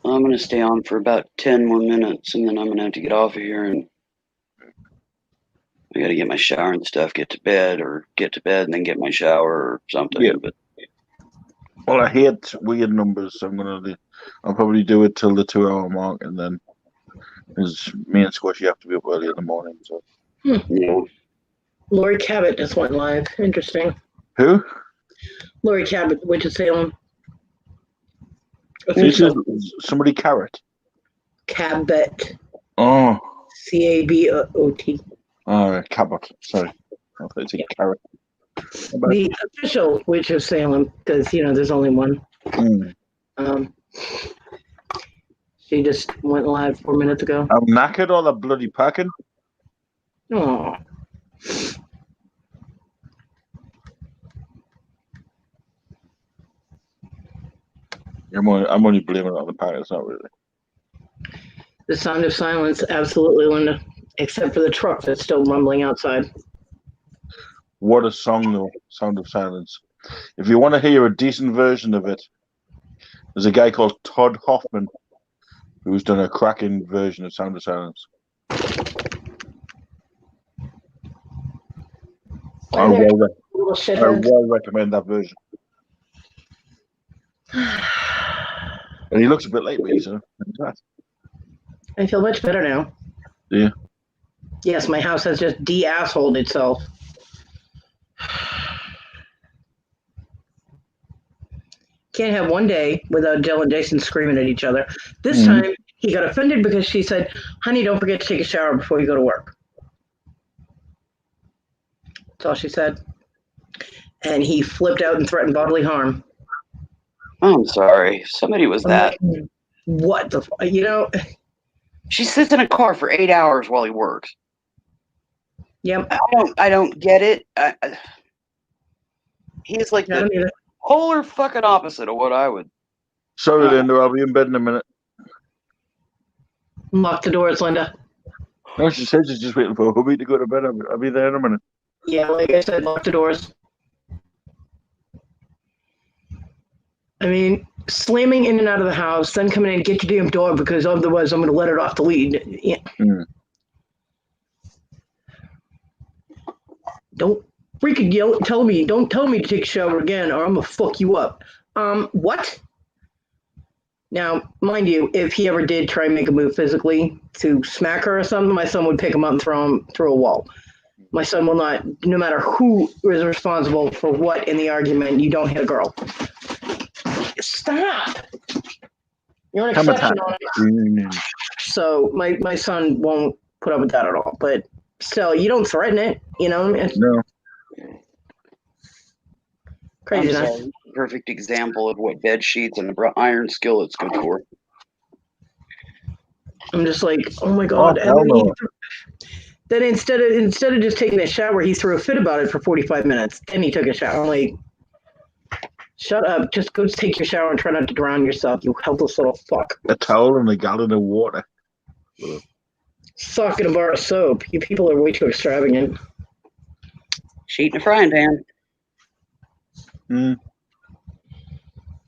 I'm going to stay on for about 10 more minutes and then I'm going to have to get off of here and I got to get my shower and stuff, get to bed and then get my shower or something. Yeah. But Well, I hate weird numbers, so I'll probably do it till the 2-hour mark, and then because me and Squishy have to be up early in the morning. So yeah. Lori Cabot just went live. Interesting. who? Lori Cabot, went to Salem. This Official. is somebody Carrot. Cabot. Oh, Cabot. Cabot. Sorry, I thought it said Carrot. The official Witch of Salem, because there's only one. She just went live 4 minutes ago. I'm knackered all the bloody packing. Oh, I'm only blaming it on the packing. It's not really. the sound of silence, absolutely, Linda. Except for the truck that's still rumbling outside. What a song, though. Sound of Silence. If you want to hear a decent version of it, there's a guy called Todd Hoffman who's done a cracking version of Sound of Silence. I Little well recommend that version. And he looks a bit like me, so I feel much better now. Yeah. Yes, my house has just de-assholed itself. Can't have one day without Jill and Jason screaming at each other. This time, he got offended because she said, "Honey, don't forget to take a shower before you go to work." That's all she said. And he flipped out and threatened bodily harm. I'm sorry. Somebody was that. What the She sits in a car for 8 hours while he works. Yep. I don't get it. He's like the polar fucking opposite of what I would. Sorry, Linda, I'll be in bed in a minute. Lock the doors, Linda. No, she said she's just waiting for hubby to go to bed. I'll be there in a minute. Yeah, like I said, lock the doors. I mean, slamming in and out of the house, then coming in and get your damn dog because otherwise I'm going to let it off the lead. Yeah. Don't freaking don't tell me to take a shower again or I'm going to fuck you up. What? Now, mind you, if he ever did try and make a move physically to smack her or something, my son would pick him up and throw him through a wall. My son will not, no matter who is responsible for what in the argument, you don't hit a girl. Stop. You're an exception on it. So my son won't put up with that at all. But still, you don't threaten it, No. Crazy enough. Perfect example of what bed sheets and iron skillet's good for. I'm just like, oh my god. And then instead of just taking a shower, he threw a fit about it for 45 minutes. Then he took a shower. I'm like, shut up. Just go take your shower and try not to drown yourself, you helpless little fuck. A towel and a gallon of water. Sock and a bar of soap. You people are way too extravagant. Sheet in a frying pan.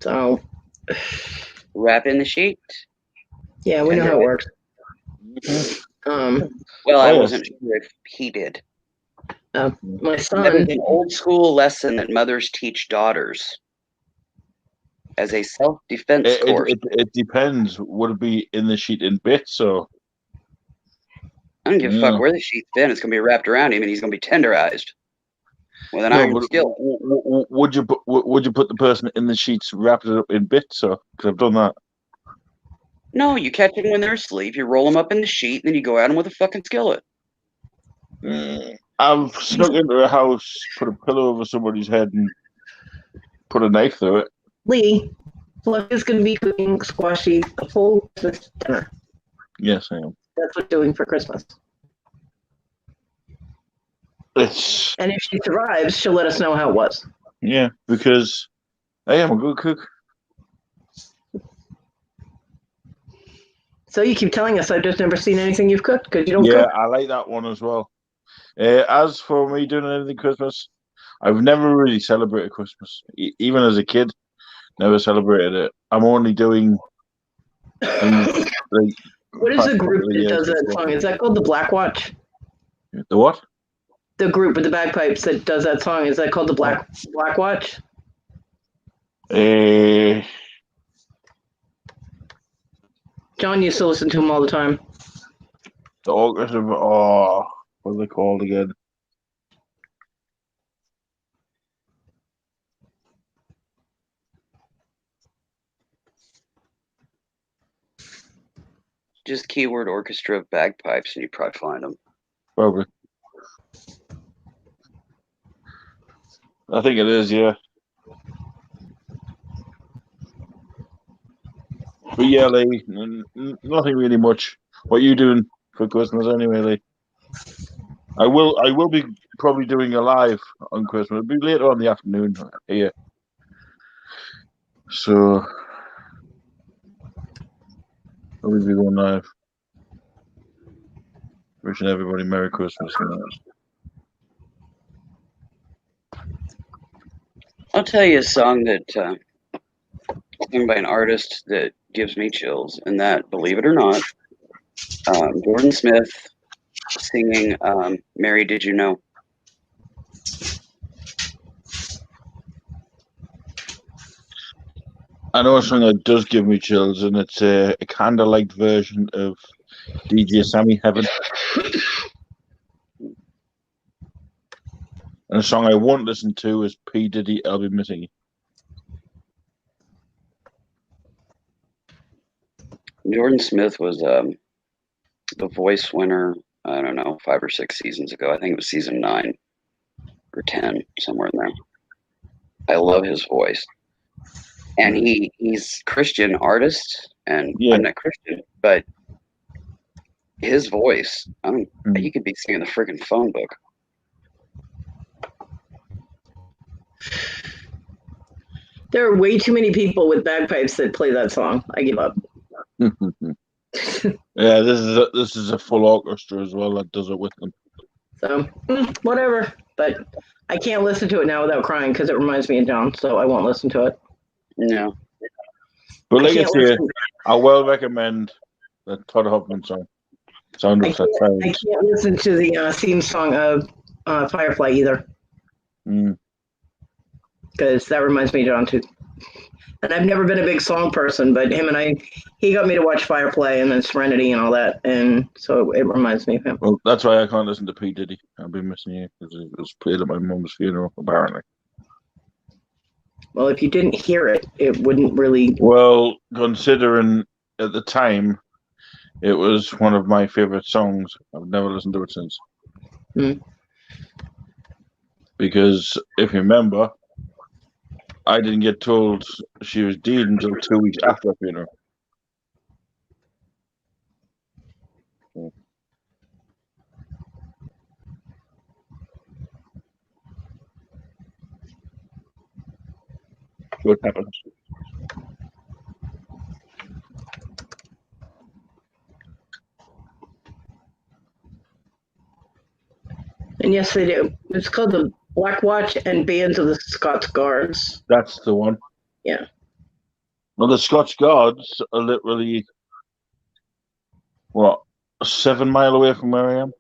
So. Wrap in the sheet. Yeah, we know how it works. Well, I yes. wasn't sure if he did. My That was son. an old school lesson that mothers teach daughters as a self-defense course. It depends. Would it be in the sheet in bits or? I don't give a fuck where the sheet's been. It's going to be wrapped around him, and he's going to be tenderized with an iron skillet. Would you put the person in the sheets, wrap it up in bits, or? Because I've done that. No, you catch them when they're asleep. You roll them up in the sheet, and then you go at them with a fucking skillet. I've snuck into a house, put a pillow over somebody's head, and put a knife through it. Lee, Fluffy's going to be cooking squashy the whole Christmas dinner. Yes, I am. That's what we're doing for Christmas. And if she survives, she'll let us know how it was. Yeah, because I am a good cook. So you keep telling us I've just never seen anything you've cooked because you don't Yeah, cook. I like that one as well. As for me doing anything Christmas, I've never really celebrated Christmas. Even as a kid, never celebrated it. I'm only doing things like. What is the group that does that song? Is that called the Black Watch? The what? The group with the bagpipes that does that song, is that called the Black Watch? John used to listen to him all the time. The orchestra. Oh, what are they called again? Just keyword orchestra of bagpipes, and you probably find them. Probably. I think it is, yeah. But yeah, Lee, nothing really much. What are you doing for Christmas anyway, Lee? I will be probably doing a live on Christmas. It'll be later on in the afternoon here. So I'll be going live. Wishing everybody Merry Christmas. I'll tell you a song that sung by an artist that gives me chills, and that, believe it or not, Jordan Smith singing "Mary, Did You Know?" I know a song that does give me chills, and it's a candlelight version of DJ Sammy Heaven. And a song I won't listen to is P. Diddy, I'll Be Missing You. Jordan Smith was the Voice winner, I don't know, 5 or 6 seasons ago. I think it was season 9 or 10, somewhere in there. I love his voice. And he's Christian artist, and I'm not Christian, but his voice, he could be singing the freaking phone book. There are way too many people with bagpipes that play that song. I give up. Yeah, this is a full orchestra as well that does it with them. So whatever, but I can't listen to it now without crying because it reminds me of John, so I won't listen to it. No, but like I say, I will recommend the Todd Hoffman song. I can't listen to the theme song of Firefly either, because that reminds me of John too. And I've never been a big song person, but he got me to watch Firefly and then Serenity and all that, and so it reminds me of him. Well, that's why I can't listen to P. Diddy. I'll Be Missing You because it was played at my mum's funeral, apparently. Well, if you didn't hear it, it wouldn't really. Well, considering at the time, it was one of my favorite songs. I've never listened to it since. Because if you remember, I didn't get told she was dead until 2 weeks after her funeral. What happened? And yes, they do. It's called the Black Watch and Bands of the Scots Guards. That's the one. Yeah. Well, the Scots Guards are literally what? 7 mile away from where I am.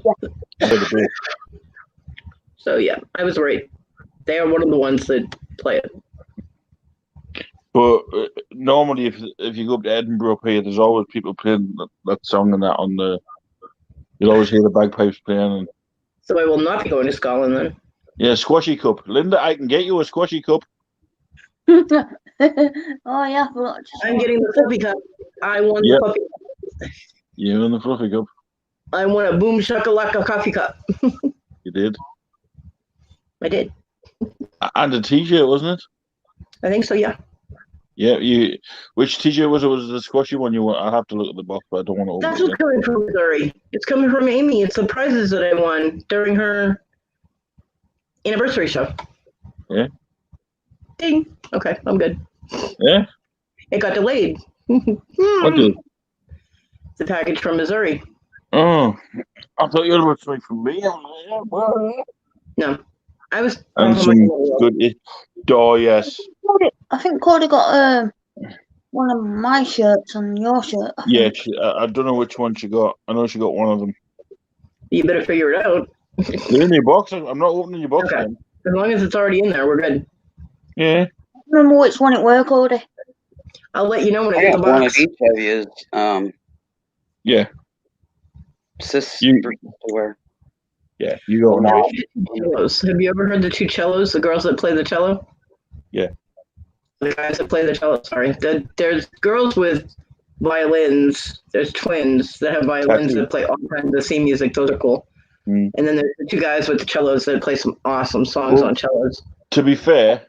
By the bay. So yeah, I was right. They are one of the ones that play it. But normally, if you go up to Edinburgh here, there's always people playing that song and that on the. You'll always hear the bagpipes playing. And, So I will not be going to Scotland then. yeah, squashy cup. Linda, I can get you a squashy cup. Oh yeah, but I'm getting the fluffy cup. I want Yep. the fluffy cup. You and the fluffy cup. I want a boom shakalaka coffee cup. You did. I did. And a T-shirt, wasn't it? I think so. Yeah. Yeah. You. Which T-shirt was it? Was it the squashy one you want? I have to look at the box, but I don't want to open That's it. what's coming from Missouri. It's coming from Amy. It's the prizes that I won during her anniversary show. Yeah. Ding. Okay, I'm good. Yeah. It got delayed. What did? The package from Missouri. Oh, I thought you were about something from me. No, I was. And some good. Oh yes. I think Cody got one of my shirts and your shirt. I Yeah. think. I don't know which one she got. I know she got one of them. You better figure it out. They're in your box. I'm not opening your box. Okay. Then. As long as it's already in there, we're good. Yeah. I don't remember which one it were, Cody. I'll let you know when I I get the got one of box. each of you. Yeah. Sis You- to wear. Yeah. You got one. Now, Of each. cellos. Have you ever heard the two cellos? The girls that play the cello. Yeah. The guys that play the cello. Sorry. There's girls with violins. There's twins that have violins Tattoo. that play all kinds of scene music. Those are cool. Mm. And then there's the two guys with the cellos that play some awesome songs Well- on cellos. To be fair,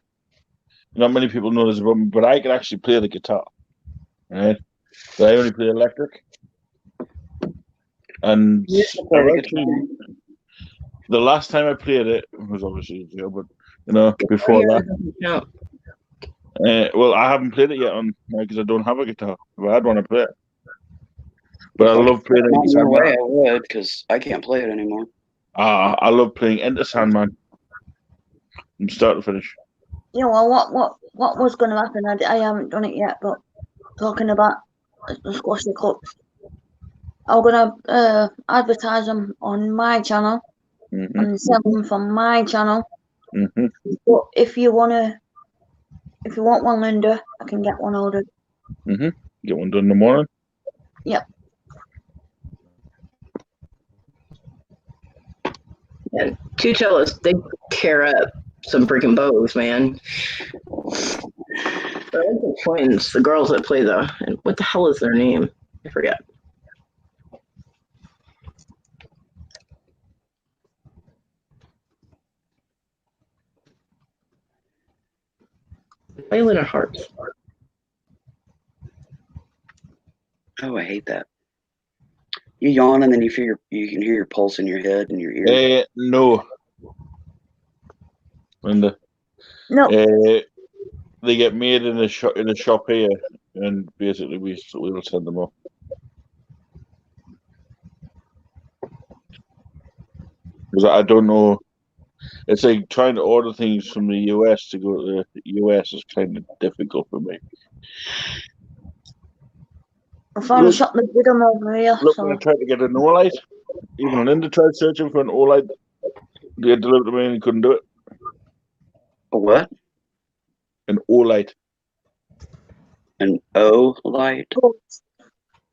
not many people know this about me, but I can actually play the guitar. Right? But I only play electric. And You can play the I've actually- the last time I played it was obviously a year, but before that, Yeah. well, I haven't played it yet because I don't have a guitar. If I had one, I'd play it. But I love playing Not Enter your way, Sandman. I would, because I can't play it anymore. I love playing Enter Sandman from start to finish. You know what was going to happen? I haven't done it yet, but talking about the squashy cups, I'm going to advertise them on my channel Hmm. and sell them from my channel. Hmm. But if you want one, Linda, I can get one ordered. Hmm. Get one done in the morning. Yep. And two cellos, they tear up some freaking bows, man. I like the twins, the girls that play and what the hell is their name? I forget. Violin and harps. Oh, I hate that. You yawn and then you can hear your pulse in your head and your ear. No. Linda. No, They get made in a shop here, and basically we'll send them off. Because I don't know, it's like trying to order things from the US to go to the US is kind of difficult for me. I found a shop that did them over here. Look, So when I tried to get an Olight, even Linda tried searching for an Olight. They had delivered to me and couldn't do it. A what? An Olight. An O light?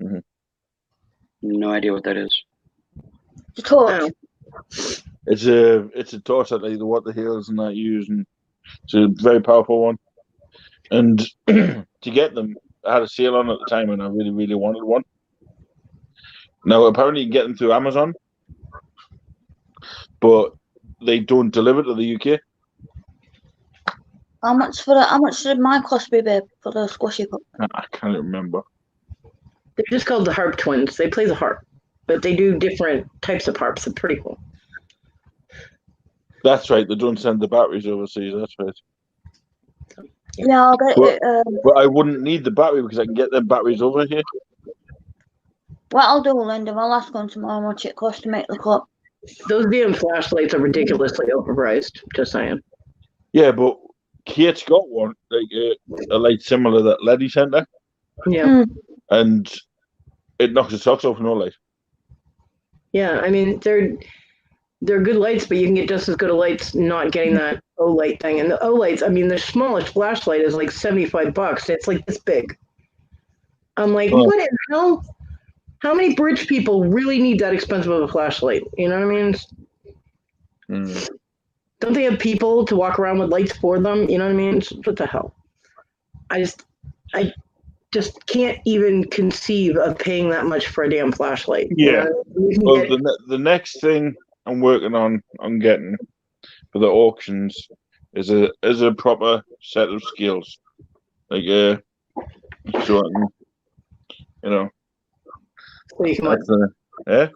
Mm-hmm. No idea what that is. the torch. It's a torch that like the Water Hills and that use, and it's a very powerful one. And to get them, I had a sale on at the time, and I really, really wanted one. Now apparently you can get them through Amazon, but they don't deliver to the UK. How much did my cost be, babe, for the squashy cup? I can't remember. They're just called the harp twins. They play the harp, but they do different types of harps. They're pretty cool. That's right. They don't send the batteries overseas. That's right. Yeah, I'll get Well- it. But I wouldn't need the battery because I can get them batteries over here. What I'll do, Linda, I'll ask on tomorrow how much it costs to make the cup. Those damn flashlights are ridiculously overpriced. Just saying. Yeah, but Kate's got one, like a light similar that Letty sent her, Yeah. Mm. and it knocks the socks off no light. Yeah, I mean they're good lights, but you can get just as good a lights not getting that O light thing. And the O lights, I mean, the smallest flashlight is like $75. It's like this big. I'm like, Oh. what in hell? How many bridge people really need that expensive of a flashlight? You know what I mean? Don't they have people to walk around with lights for them? You know what I mean? What the hell? I just can't even conceive of paying that much for a damn flashlight. Yeah. You can Well, get, the next thing I'm working on getting for the auctions is a proper set of skills, like so I can, you know, so you can what? Yeah.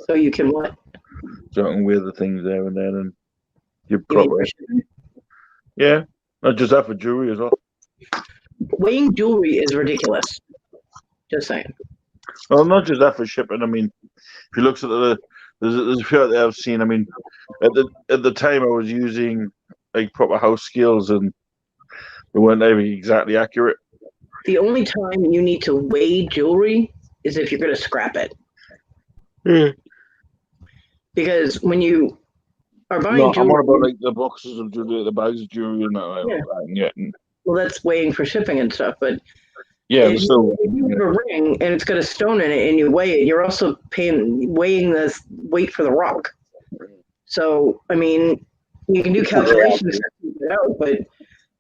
So you can what? So I can wear the things there and then, and you're You mean proper. for shipping? Yeah, not just that, for jewelry as well. Weighing jewelry is ridiculous. Just saying. Well, not just that, for shipping. I mean, if you look at there's a few out there I've seen. I mean, at the time I was using like proper house skills, and they weren't maybe exactly accurate. The only time you need to weigh jewelry is if you're going to scrap it. Yeah. Because when you are buying No, I'm jewelry, on about like the boxes of jewelry, the bags of jewelry, and that. Yeah. well, that's weighing for shipping and stuff. But Yeah, if you have a ring and it's got a stone in it and you weigh it, you're also weighing the weight for the rock. So, I mean, you can do calculations to figure it out, but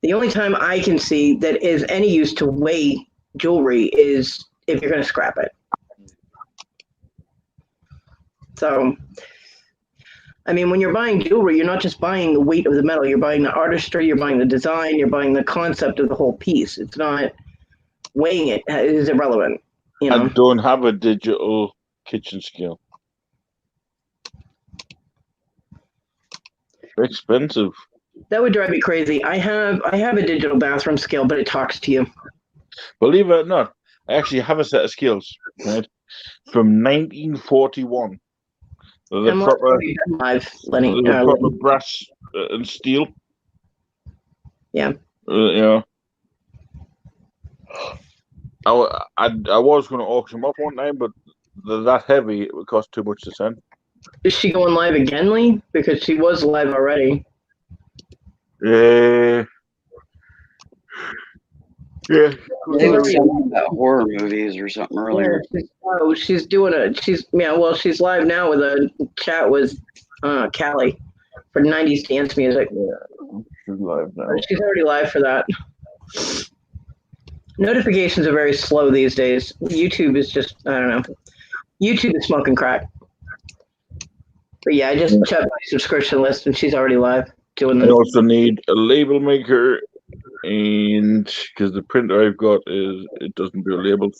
the only time I can see that is any use to weigh jewelry is if you're going to scrap it. So, I mean, when you're buying jewelry, you're not just buying the weight of the metal. You're buying the artistry, you're buying the design, you're buying the concept of the whole piece. It's not weighing it is irrelevant. You know? I don't have a digital kitchen scale. Expensive. That would drive me crazy. I have a digital bathroom scale, but it talks to you. Believe it or not, I actually have a set of skills, right, from 1941. The proper brass and steel. Yeah. You know, I was going to auction them off one time, but they're that heavy, it would cost too much to send. Is she going live again, Lee? Because she was live already. Yeah. They were talking about horror movies or something earlier. She's doing she's live now with a chat with Callie for 90s dance music. Yeah, she's live now. She's already live for that. Notifications are very slow these days. YouTube is just, I don't know. YouTube is smoking crack. But yeah, I just checked my subscription list and she's already live doing this. I also need a label maker, and because the printer I've got it doesn't do labels,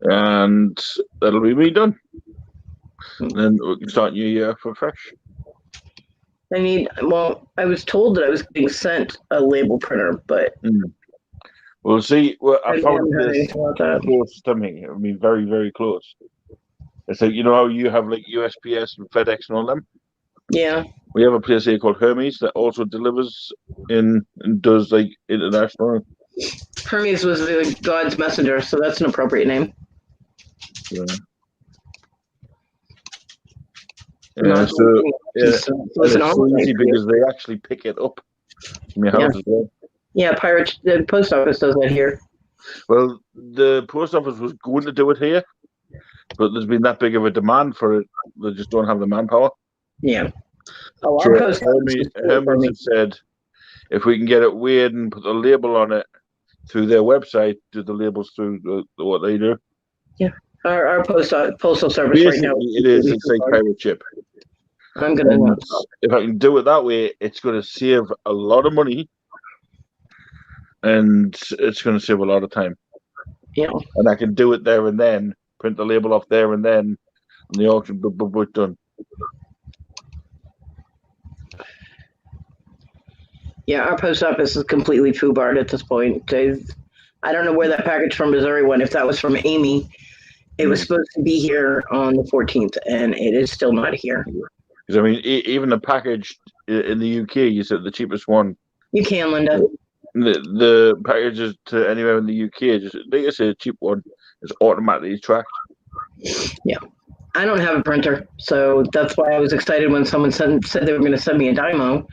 and that'll be me done. And then we can start new year for fresh. I was told that I was getting sent a label printer, but We'll see. Well, I found this close to me. I mean, very, very close. It's like, you know how you have like USPS and FedEx and all them? Yeah. We have a place here called Hermes that also delivers and does like international. Hermes was God's messenger, so that's an appropriate name. Yeah. So it's easy because they actually pick it up from your house as well. Yeah, the post office does that here. Well, the post office was going to do it here, but there's been that big of a demand for it. They just don't have the manpower. Yeah. So Hermes have said if we can get it weighed and put a label on it through their website, do the labels through what they do. Yeah. Our postal service basically, right now. It's like pirate chip. I'm gonna. If I can do it that way, it's going to save a lot of money, and it's going to save a lot of time. Yeah. And I can do it there and then, print the label off there and then, and the auction, but done. Yeah, our post office is completely foobarred at this point. I don't know where that package from Missouri went. If that was from Amy, it was supposed to be here on the 14th, and it is still not here. Because I mean, even the package in the UK, you said the cheapest one. You can, Linda. The packages to anywhere in the UK, just like I say, a cheap one, it's automatically tracked. I don't have a printer, so that's why I was excited when someone said they were going to send me a Dymo.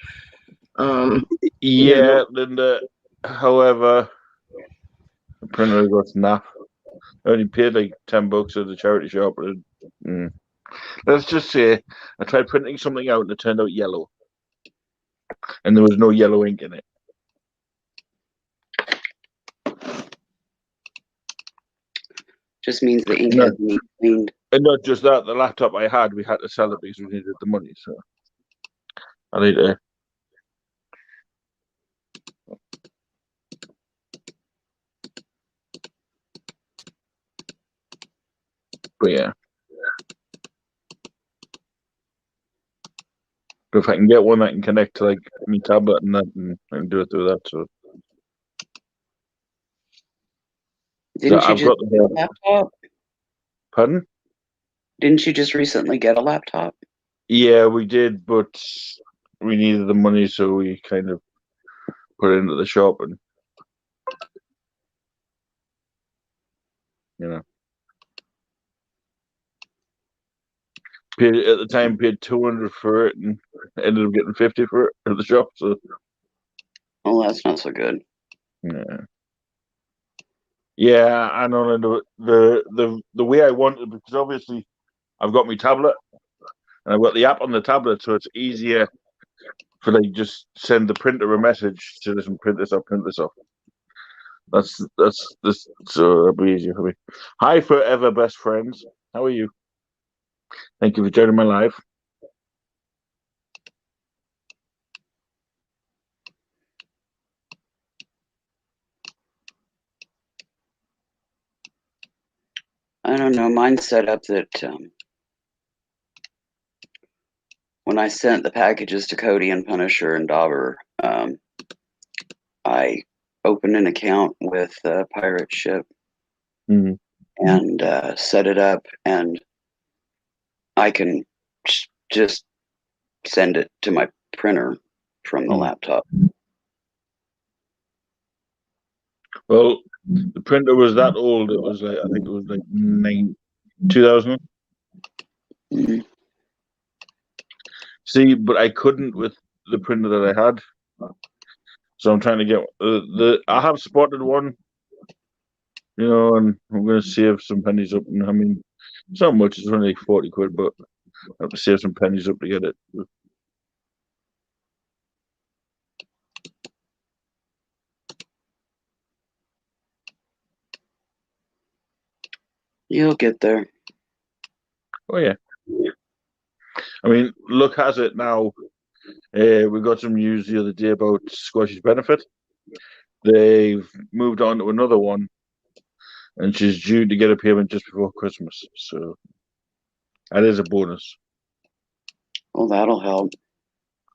Yeah, Linda. However, the printer got snap. I only paid like $10 at the charity shop. But let's just say I tried printing something out and it turned out yellow, and there was no yellow ink in it. Just means the ink No. has to be cleaned. And not just that, the laptop I had, we had to sell it because we needed the money. So I need to. But yeah, but if I can get one that can connect to like my tablet and that, and I can do it through that. So Didn't you I've just got get a the laptop? pardon. Didn't you just recently get a laptop? Yeah, we did, but we needed the money, so we kind of put it into the shop, and you know, paid at the time paid 200 for it, and ended up getting 50 for it at the shop. So Oh, that's not so good. yeah, I know the way I wanted, because obviously I've got my tablet and I've got the app on the tablet, so it's easier for like just send the printer a message to listen, print this off. That's this, so it'll be easier for me. Hi, forever best friends. How are you? Thank you for joining my live. I don't know. Mine's set up that when I sent the packages to Cody and Punisher and Dauber, I opened an account with Pirate Ship Mhm. and set it up, and I can just send it to my printer from the laptop. Well, the printer was that old. It was like, I think it was like 2000. Mhm. See, but I couldn't with the printer that I had. So I'm trying to get I have spotted one, and I'm going to save some pennies up. And I mean, it's not much. It's only like 40 quid, but I have to save some pennies up to get it. You'll get there. Oh yeah. I mean, look has it now. We got some news the other day about Squash's benefit. They've moved on to another one, and she's due to get a payment just before Christmas. So that is a bonus. Well, that'll help.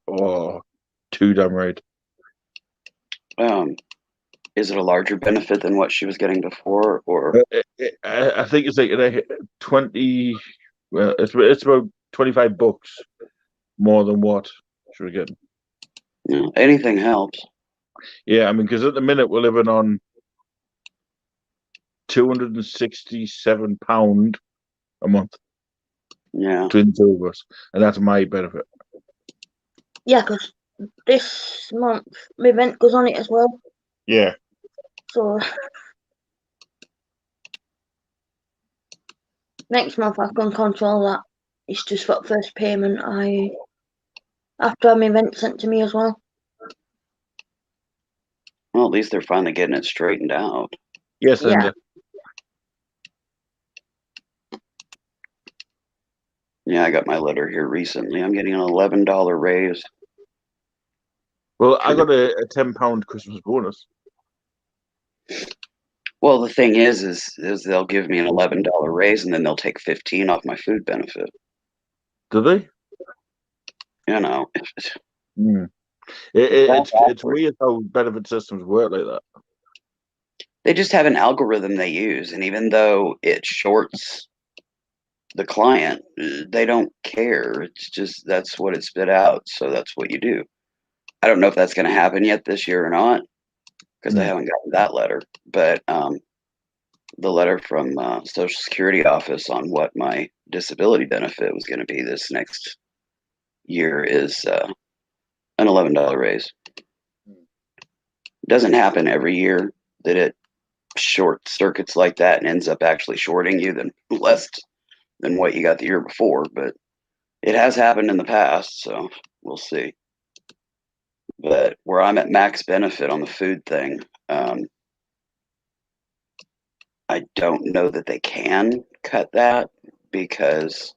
Oh, too damn right. Is it a larger benefit than what she was getting before, or I think it's like 20. Well, it's about $25 more than what she was getting. anything helps? Yeah, I mean, because at the minute we're living on £267 a month Yeah. between the two of us, and that's my benefit. Yeah, because this month my rent goes on it as well. Yeah. So next month I can control that. It's just for first payment. I have to have my rent sent to me as well. Well, at least they're finally getting it straightened out. Yes, Yeah. Linda. Yeah, I got my letter here recently. I'm getting an $11 raise. Well, I got a £10 Christmas bonus. Well, the thing is they'll give me an $11 raise, and then they'll take 15 off my food benefit. Do they? You know, It's weird how benefit systems work like that. they just have an algorithm they use, and even though it shorts the client, they don't care. It's just that's what it spit out, so that's what you do. I don't know if that's going to happen yet this year or not, because I haven't gotten that letter. But the letter from Social Security office on what my disability benefit was going to be this next year is an $11 raise. It doesn't happen every year that it short circuits like that and ends up actually shorting you than less than what you got the year before, but it has happened in the past, so we'll see. But where I'm at max benefit on the food thing, I don't know that they can cut that because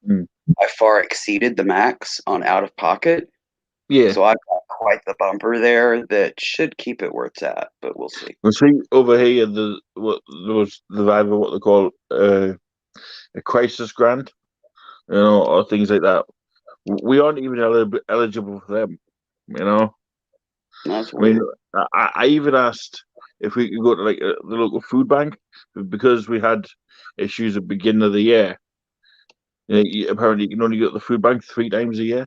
I far exceeded the max on out of pocket. Yeah. So I've got quite the bumper there that should keep it where it's at, but we'll see. Well, see, over here, they've either what they call a crisis grant, or things like that. We aren't even eligible for them, you know. That's I mean, weird. I even asked if we could go to like the local food bank because we had issues at the beginning of the year. Apparently, you can only go to the food bank 3 times a year.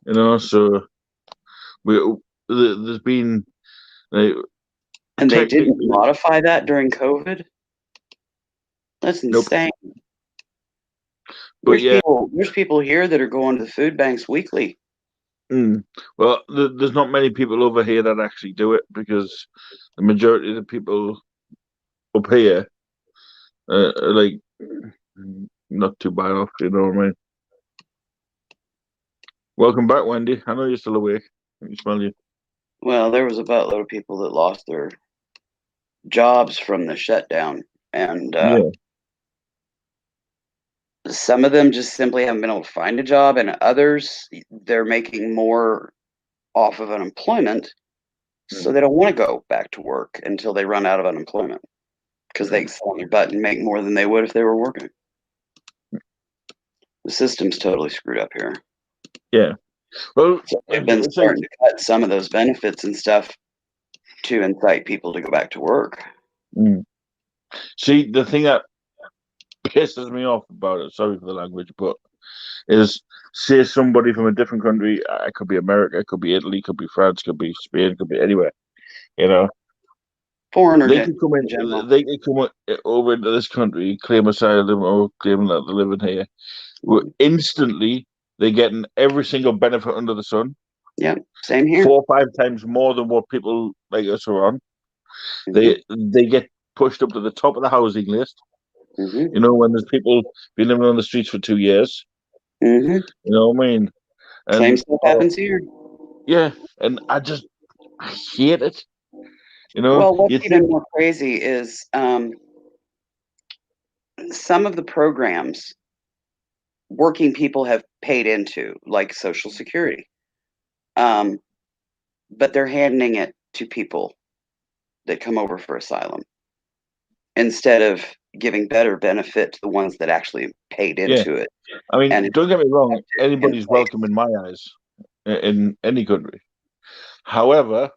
So there's been like, And they didn't technically, modify that during COVID? That's nope. insane. But yeah, There's people here that are going to the food banks weekly. well, there's not many people over here that actually do it because the majority of the people up here are like not too bad off. You know what I mean? Welcome back, Wendy. I know you're still awake. I can smell you. Well, there was a buttload of people that lost their jobs from the shutdown, and Yeah. some of them just simply haven't been able to find a job, and others, they're making more off of unemployment, so they don't want to go back to work until they run out of unemployment because they can sit on their butt and make more than they would if they were working. The system's totally screwed up here. Yeah. Well, So they've been starting to cut some of those benefits and stuff to incite people to go back to work. See, the thing that pisses me off about it, sorry for the language, but is say somebody from a different country, it could be America, it could be Italy, it could be France, it could be Spain, it could be anywhere, Foreigner They could come in general. in, they could come over into this country, claim asylum or claim that they're living here. Instantly, they're getting every single benefit under the sun. Yeah, same here. 4 or 5 times more than what people like us are on. They get pushed up to the top of the housing list. When there's people been living on the streets for 2 years. You know what I mean? And, same stuff happens here. Yeah, and I hate it. Well, what's even more crazy is some of the programs working people have paid into, like Social Security, but they're handing it to people that come over for asylum instead of giving better benefit to the ones that actually paid into it. I mean, don't get me wrong, anybody's welcome in my eyes in any country. However,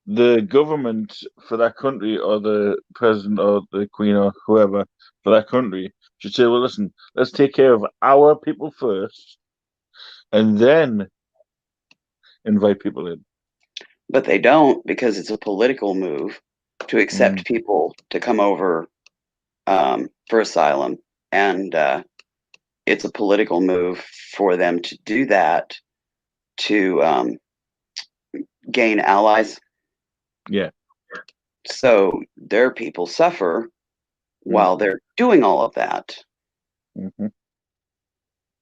the government for that country or the president or the queen or whoever for that country should say, well, listen, let's take care of our people first and then invite people in. But they don't because it's a political move to accept people to come over for asylum. And it's a political move for them to do that to gain allies. Yeah. So their people suffer while they're doing all of that.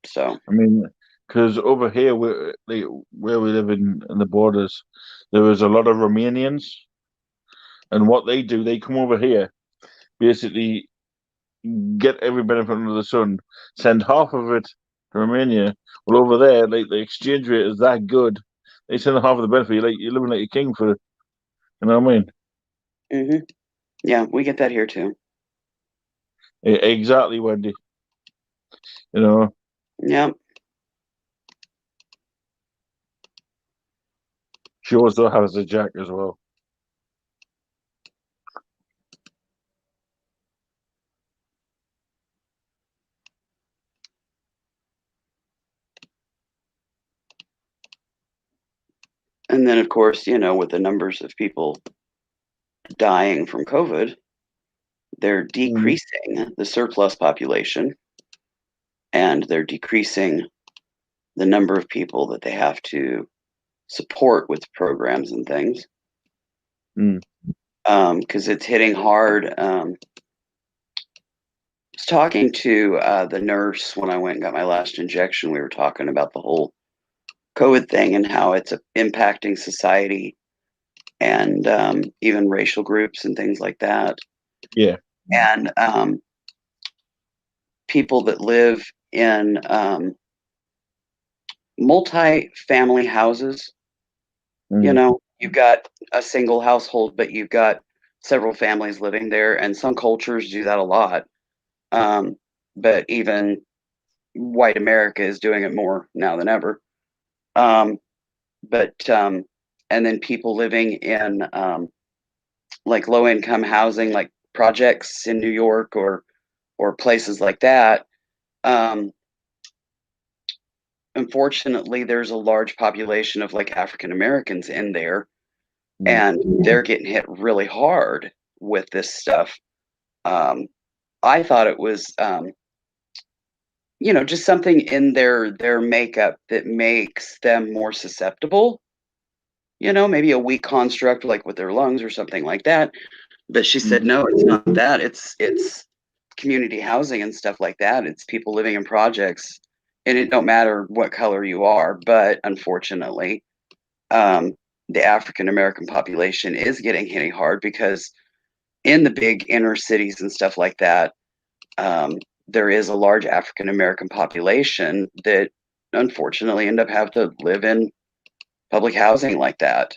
So I mean, because over here, where we live in the borders, there is a lot of Romanians, and what they do, they come over here, basically get every benefit under the sun, send half of it to Romania. Well, over there, like the exchange rate is that good, they send half of the benefit. You're living like a king for it. You know what I mean? Yeah, we get that here too. Exactly, Wendy. Yeah. She also has a jack as well. And then, of course, with the numbers of people dying from COVID. They're decreasing the surplus population, and they're decreasing the number of people that they have to support with programs and things. Because it's hitting hard. I was talking to the nurse when I went and got my last injection. We were talking about the whole COVID thing and how it's impacting society and even racial groups and things like that. Yeah. And people that live in multi-family houses, you know, you've got a single household, but you've got several families living there, and some cultures do that a lot. But even white America is doing it more now than ever. And then people living in like low income housing, like projects in New York or places like that. Unfortunately, there's a large population of like African Americans in there, and they're getting hit really hard with this stuff. I thought it was, just something in their makeup that makes them more susceptible. Maybe a weak construct like with their lungs or something like that. But she said, no, it's not that. It's community housing and stuff like that. It's people living in projects, and it don't matter what color you are. But unfortunately, the African American population is getting hit hard because in the big inner cities and stuff like that, there is a large African American population that unfortunately end up having to live in public housing like that.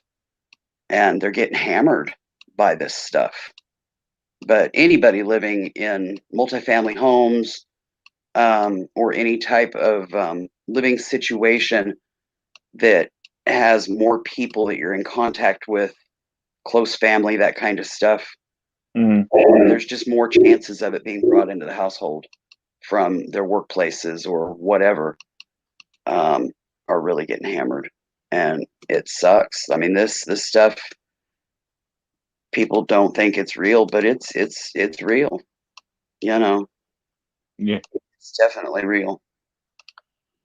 And they're getting hammered by this stuff. But anybody living in multifamily homes or any type of living situation that has more people that you're in contact with, close family, that kind of stuff, there's just more chances of it being brought into the household from their workplaces or whatever, are really getting hammered. And it sucks. I mean, this stuff, people don't think it's real, but it's real. Yeah. It's definitely real.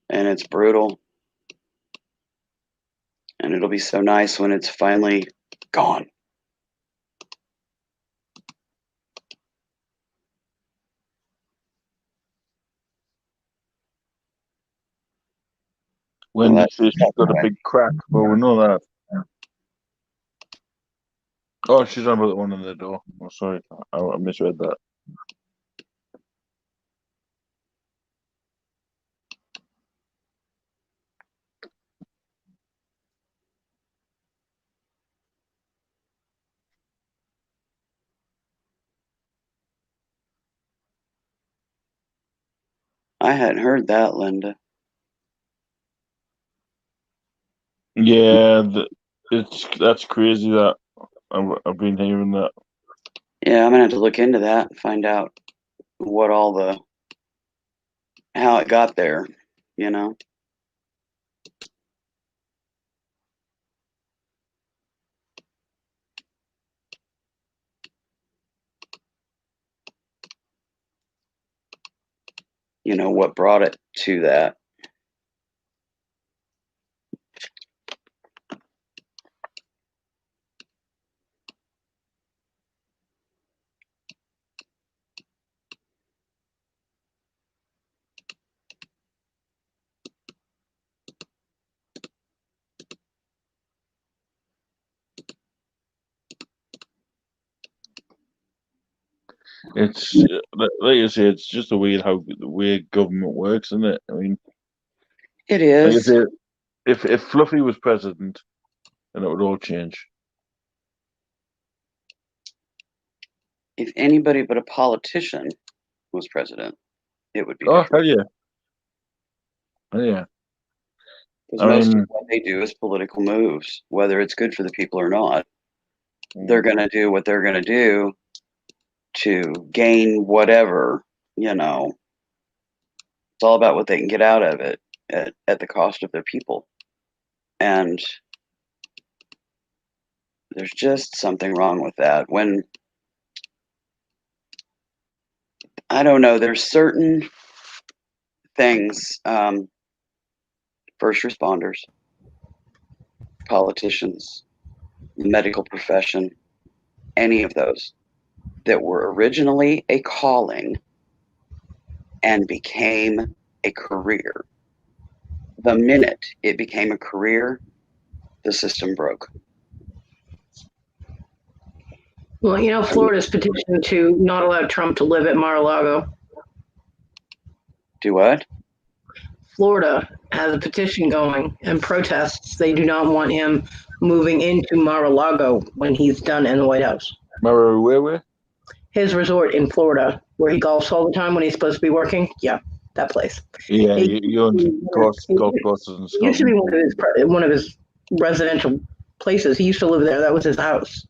And it's brutal. And it'll be so nice when it's finally gone. Wendy says she's got a big crack, but we know that. Oh, she's on about the one on the door. Oh, sorry, I misread that. I hadn't heard that, Linda. Yeah, that's crazy that I've been hearing that. Yeah, I'm gonna have to look into that and find out what how it got there, you know. What brought it to that. It's like you say, it's just a weird how the way government works, isn't it? I mean, It like I is. say, if Fluffy was president, then it would all change. If anybody but a politician was president, it would be Oh hell different. yeah, hell yeah. Because I most of mean, what they do is political moves, whether it's good for the people or not. They're going to do what they're going to do to gain whatever, you know. It's all about what they can get out of it at the cost of their people. And There's just something wrong with that. When, I don't know, there's certain things, first responders, politicians, the medical profession, any of those that were originally a calling and became a career. The minute it became a career, the system broke. Well, you know, Florida's petitioned to not allow Trump to live at Mar-a-Lago. Do what? Florida has a petition going and protests. They do not want him moving into Mar-a-Lago when he's done in the White House. Where? His resort in Florida, where he golfs all the time when he's supposed to be working. Yeah, that place. Yeah, It you own golf courses in It used to be Scotland. one of his residential places. He used to live there. That was his house.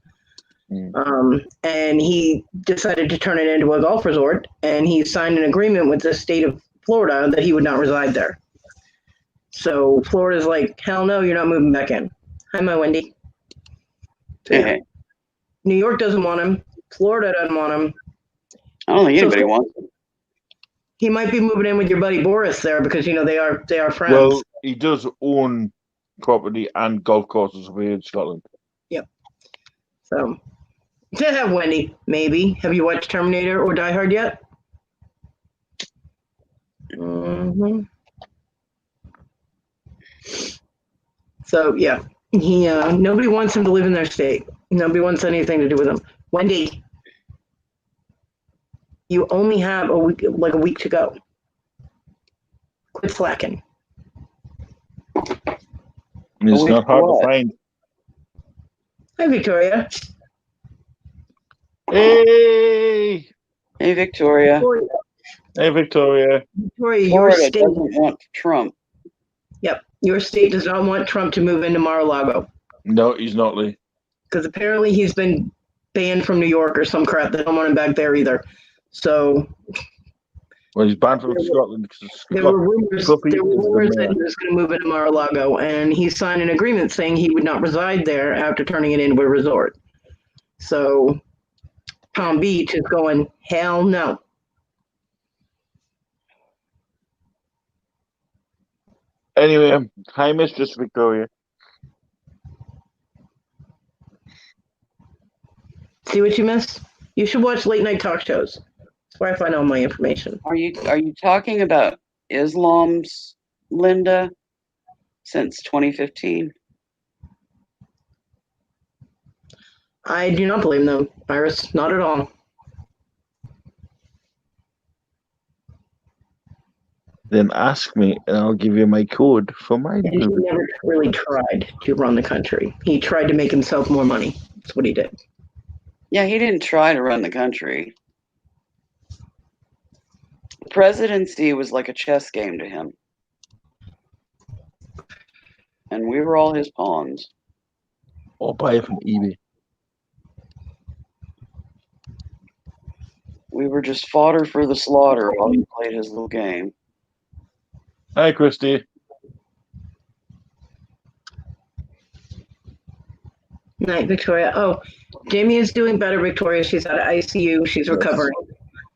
And he decided to turn it into a golf resort, and he signed an agreement with the state of Florida that he would not reside there. So Florida's like, hell no, you're not moving back in. Hi, my Wendy. So, yeah. New York doesn't want him. Florida doesn't want him. I don't think anybody wants him. He might be moving in with your buddy Boris there because, you know, they are friends. Well, he does own property and golf courses over here in Scotland. Yep. So, Wendy, maybe. Have you watched Terminator or Die Hard yet? Mm-hmm. So, yeah. He nobody wants him to live in their state. Nobody wants anything to do with him. Wendy, you only have a week to go. Quit slacking. It's not hard to find. Hi, Victoria. Hey! Hey, Victoria. Hey, Victoria. Victoria, your Florida state doesn't want Trump. Yep, your state does not want Trump to move into Mar-a-Lago. No, he's not, Lee. Because apparently he's been banned from New York or some crap. They don't want him back there either. So. Well, he's banned from Scotland. There were rumors that he was going to move into Mar-a-Lago, and he signed an agreement saying he would not reside there after turning it into a resort. So Palm Beach is going, hell no. Anyway, hi, Mistress Victoria. See what you missed? You should watch late night talk shows. That's where I find all my information. Are you talking about Islam's Linda since 2015? I do not blame them, Iris. Not at all. Then ask me, and I'll give you my code for my. And he never really tried to run the country. He tried to make himself more money. That's what he did. Yeah, he didn't try to run the country. The presidency was like a chess game to him. And we were all his pawns. Or buy it from eBay. We were just fodder for the slaughter while he played his little game. Hi, Christy. Night, Victoria. Oh, Jamie is doing better, Victoria. She's out of ICU. She's recovering.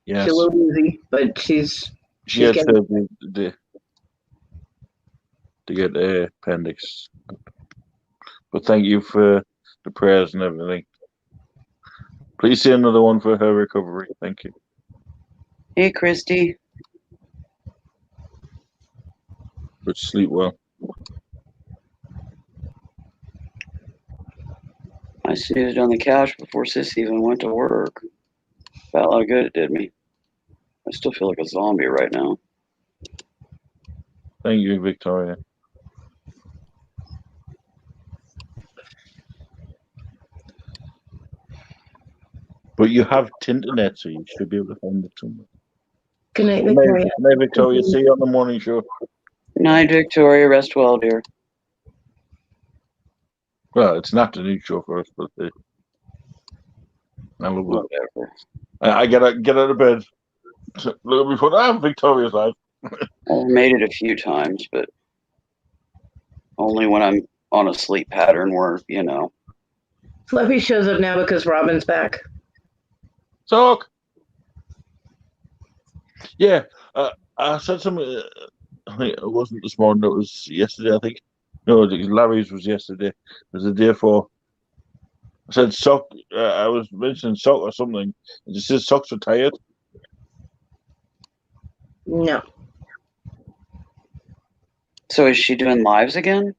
Yes. She's a little woozy, but she's She had getting... to get the appendix. But thank you for the prayers and everything. Please say another one for her recovery. Thank you. Hey, Christy. But sleep well. I snoozed on the couch before Sissy even went to work. Felt how good it did me. I still feel like a zombie right now. Thank you, Victoria. But you have Tinternet, so you should be able to find it somewhere. Good night, Victoria. Good night, Victoria. See you on the morning show. Night, Victoria. Rest well, dear. Well, it's an afternoon show for us, but Whatever. I get out of bed. Look at me for Victoria's life. I've made it a few times, but only when I'm on a sleep pattern where, Fluffy shows up now because Robin's back. Sock. Yeah, I said something. I think it wasn't this morning. It was yesterday. I think. No, Larry's was yesterday. It was the day before. I said Sock. I was mentioning Sock or something. And she said Sock's retired. No. So is she doing lives again?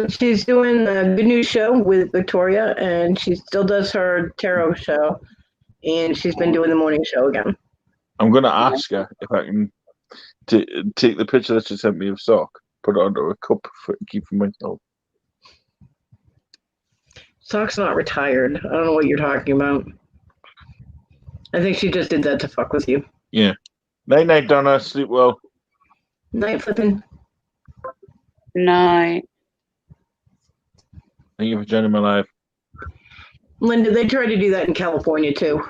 She's doing a Good News show with Victoria, and she still does her tarot show, and she's been doing the morning show again. I'm going to ask her if I can take the picture that she sent me of Sock, put it under a cup for keep for myself. Sock's not retired. I don't know what you're talking about. I think she just did that to fuck with you. Yeah. Night, night, Donna. Sleep well. Night, Flippin'. Night. Thank you for joining my live. Linda, they tried to do that in California too.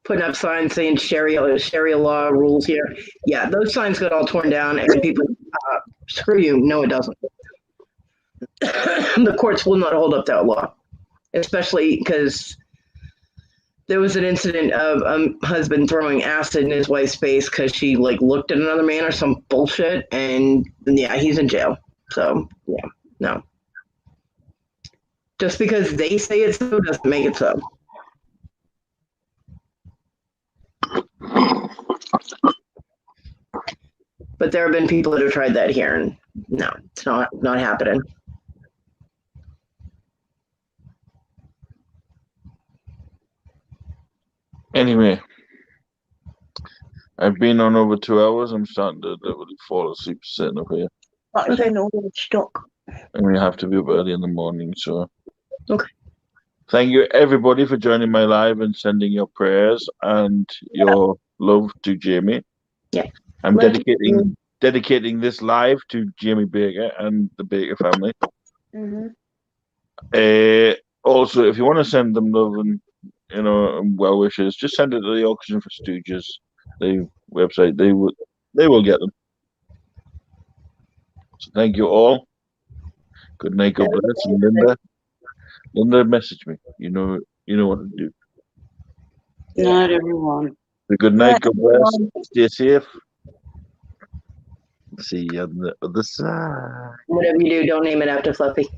Putting up signs saying Sharia law rules here. Yeah, those signs got all torn down, and people, screw you. No, it doesn't. The courts will not hold up that law, especially because there was an incident of a husband throwing acid in his wife's face because she looked at another man or some bullshit, and yeah, he's in jail. So yeah, no. Just because they say it's so doesn't make it so. But there have been people that have tried that here, and no, it's not happening. Anyway, I've been on over 2 hours. I'm starting to literally fall asleep sitting up here. That's okay. No, we're stuck. And we have to be up early in the morning, so. Okay. Thank you, everybody, for joining my live and sending your prayers and your love to Jamie. Yeah. I'm dedicating this live to Jamie Baker and the Baker family. Mm-hmm. Also, if you want to send them love and well wishes, just send it to the Auction for Stooges, the website. They will get them. So thank you all. Good night, God bless. And Linda, message me. You know what to do. Not everyone. Good night, God bless. Stay safe. See you on the other side. Whatever you do, don't name it after Fluffy.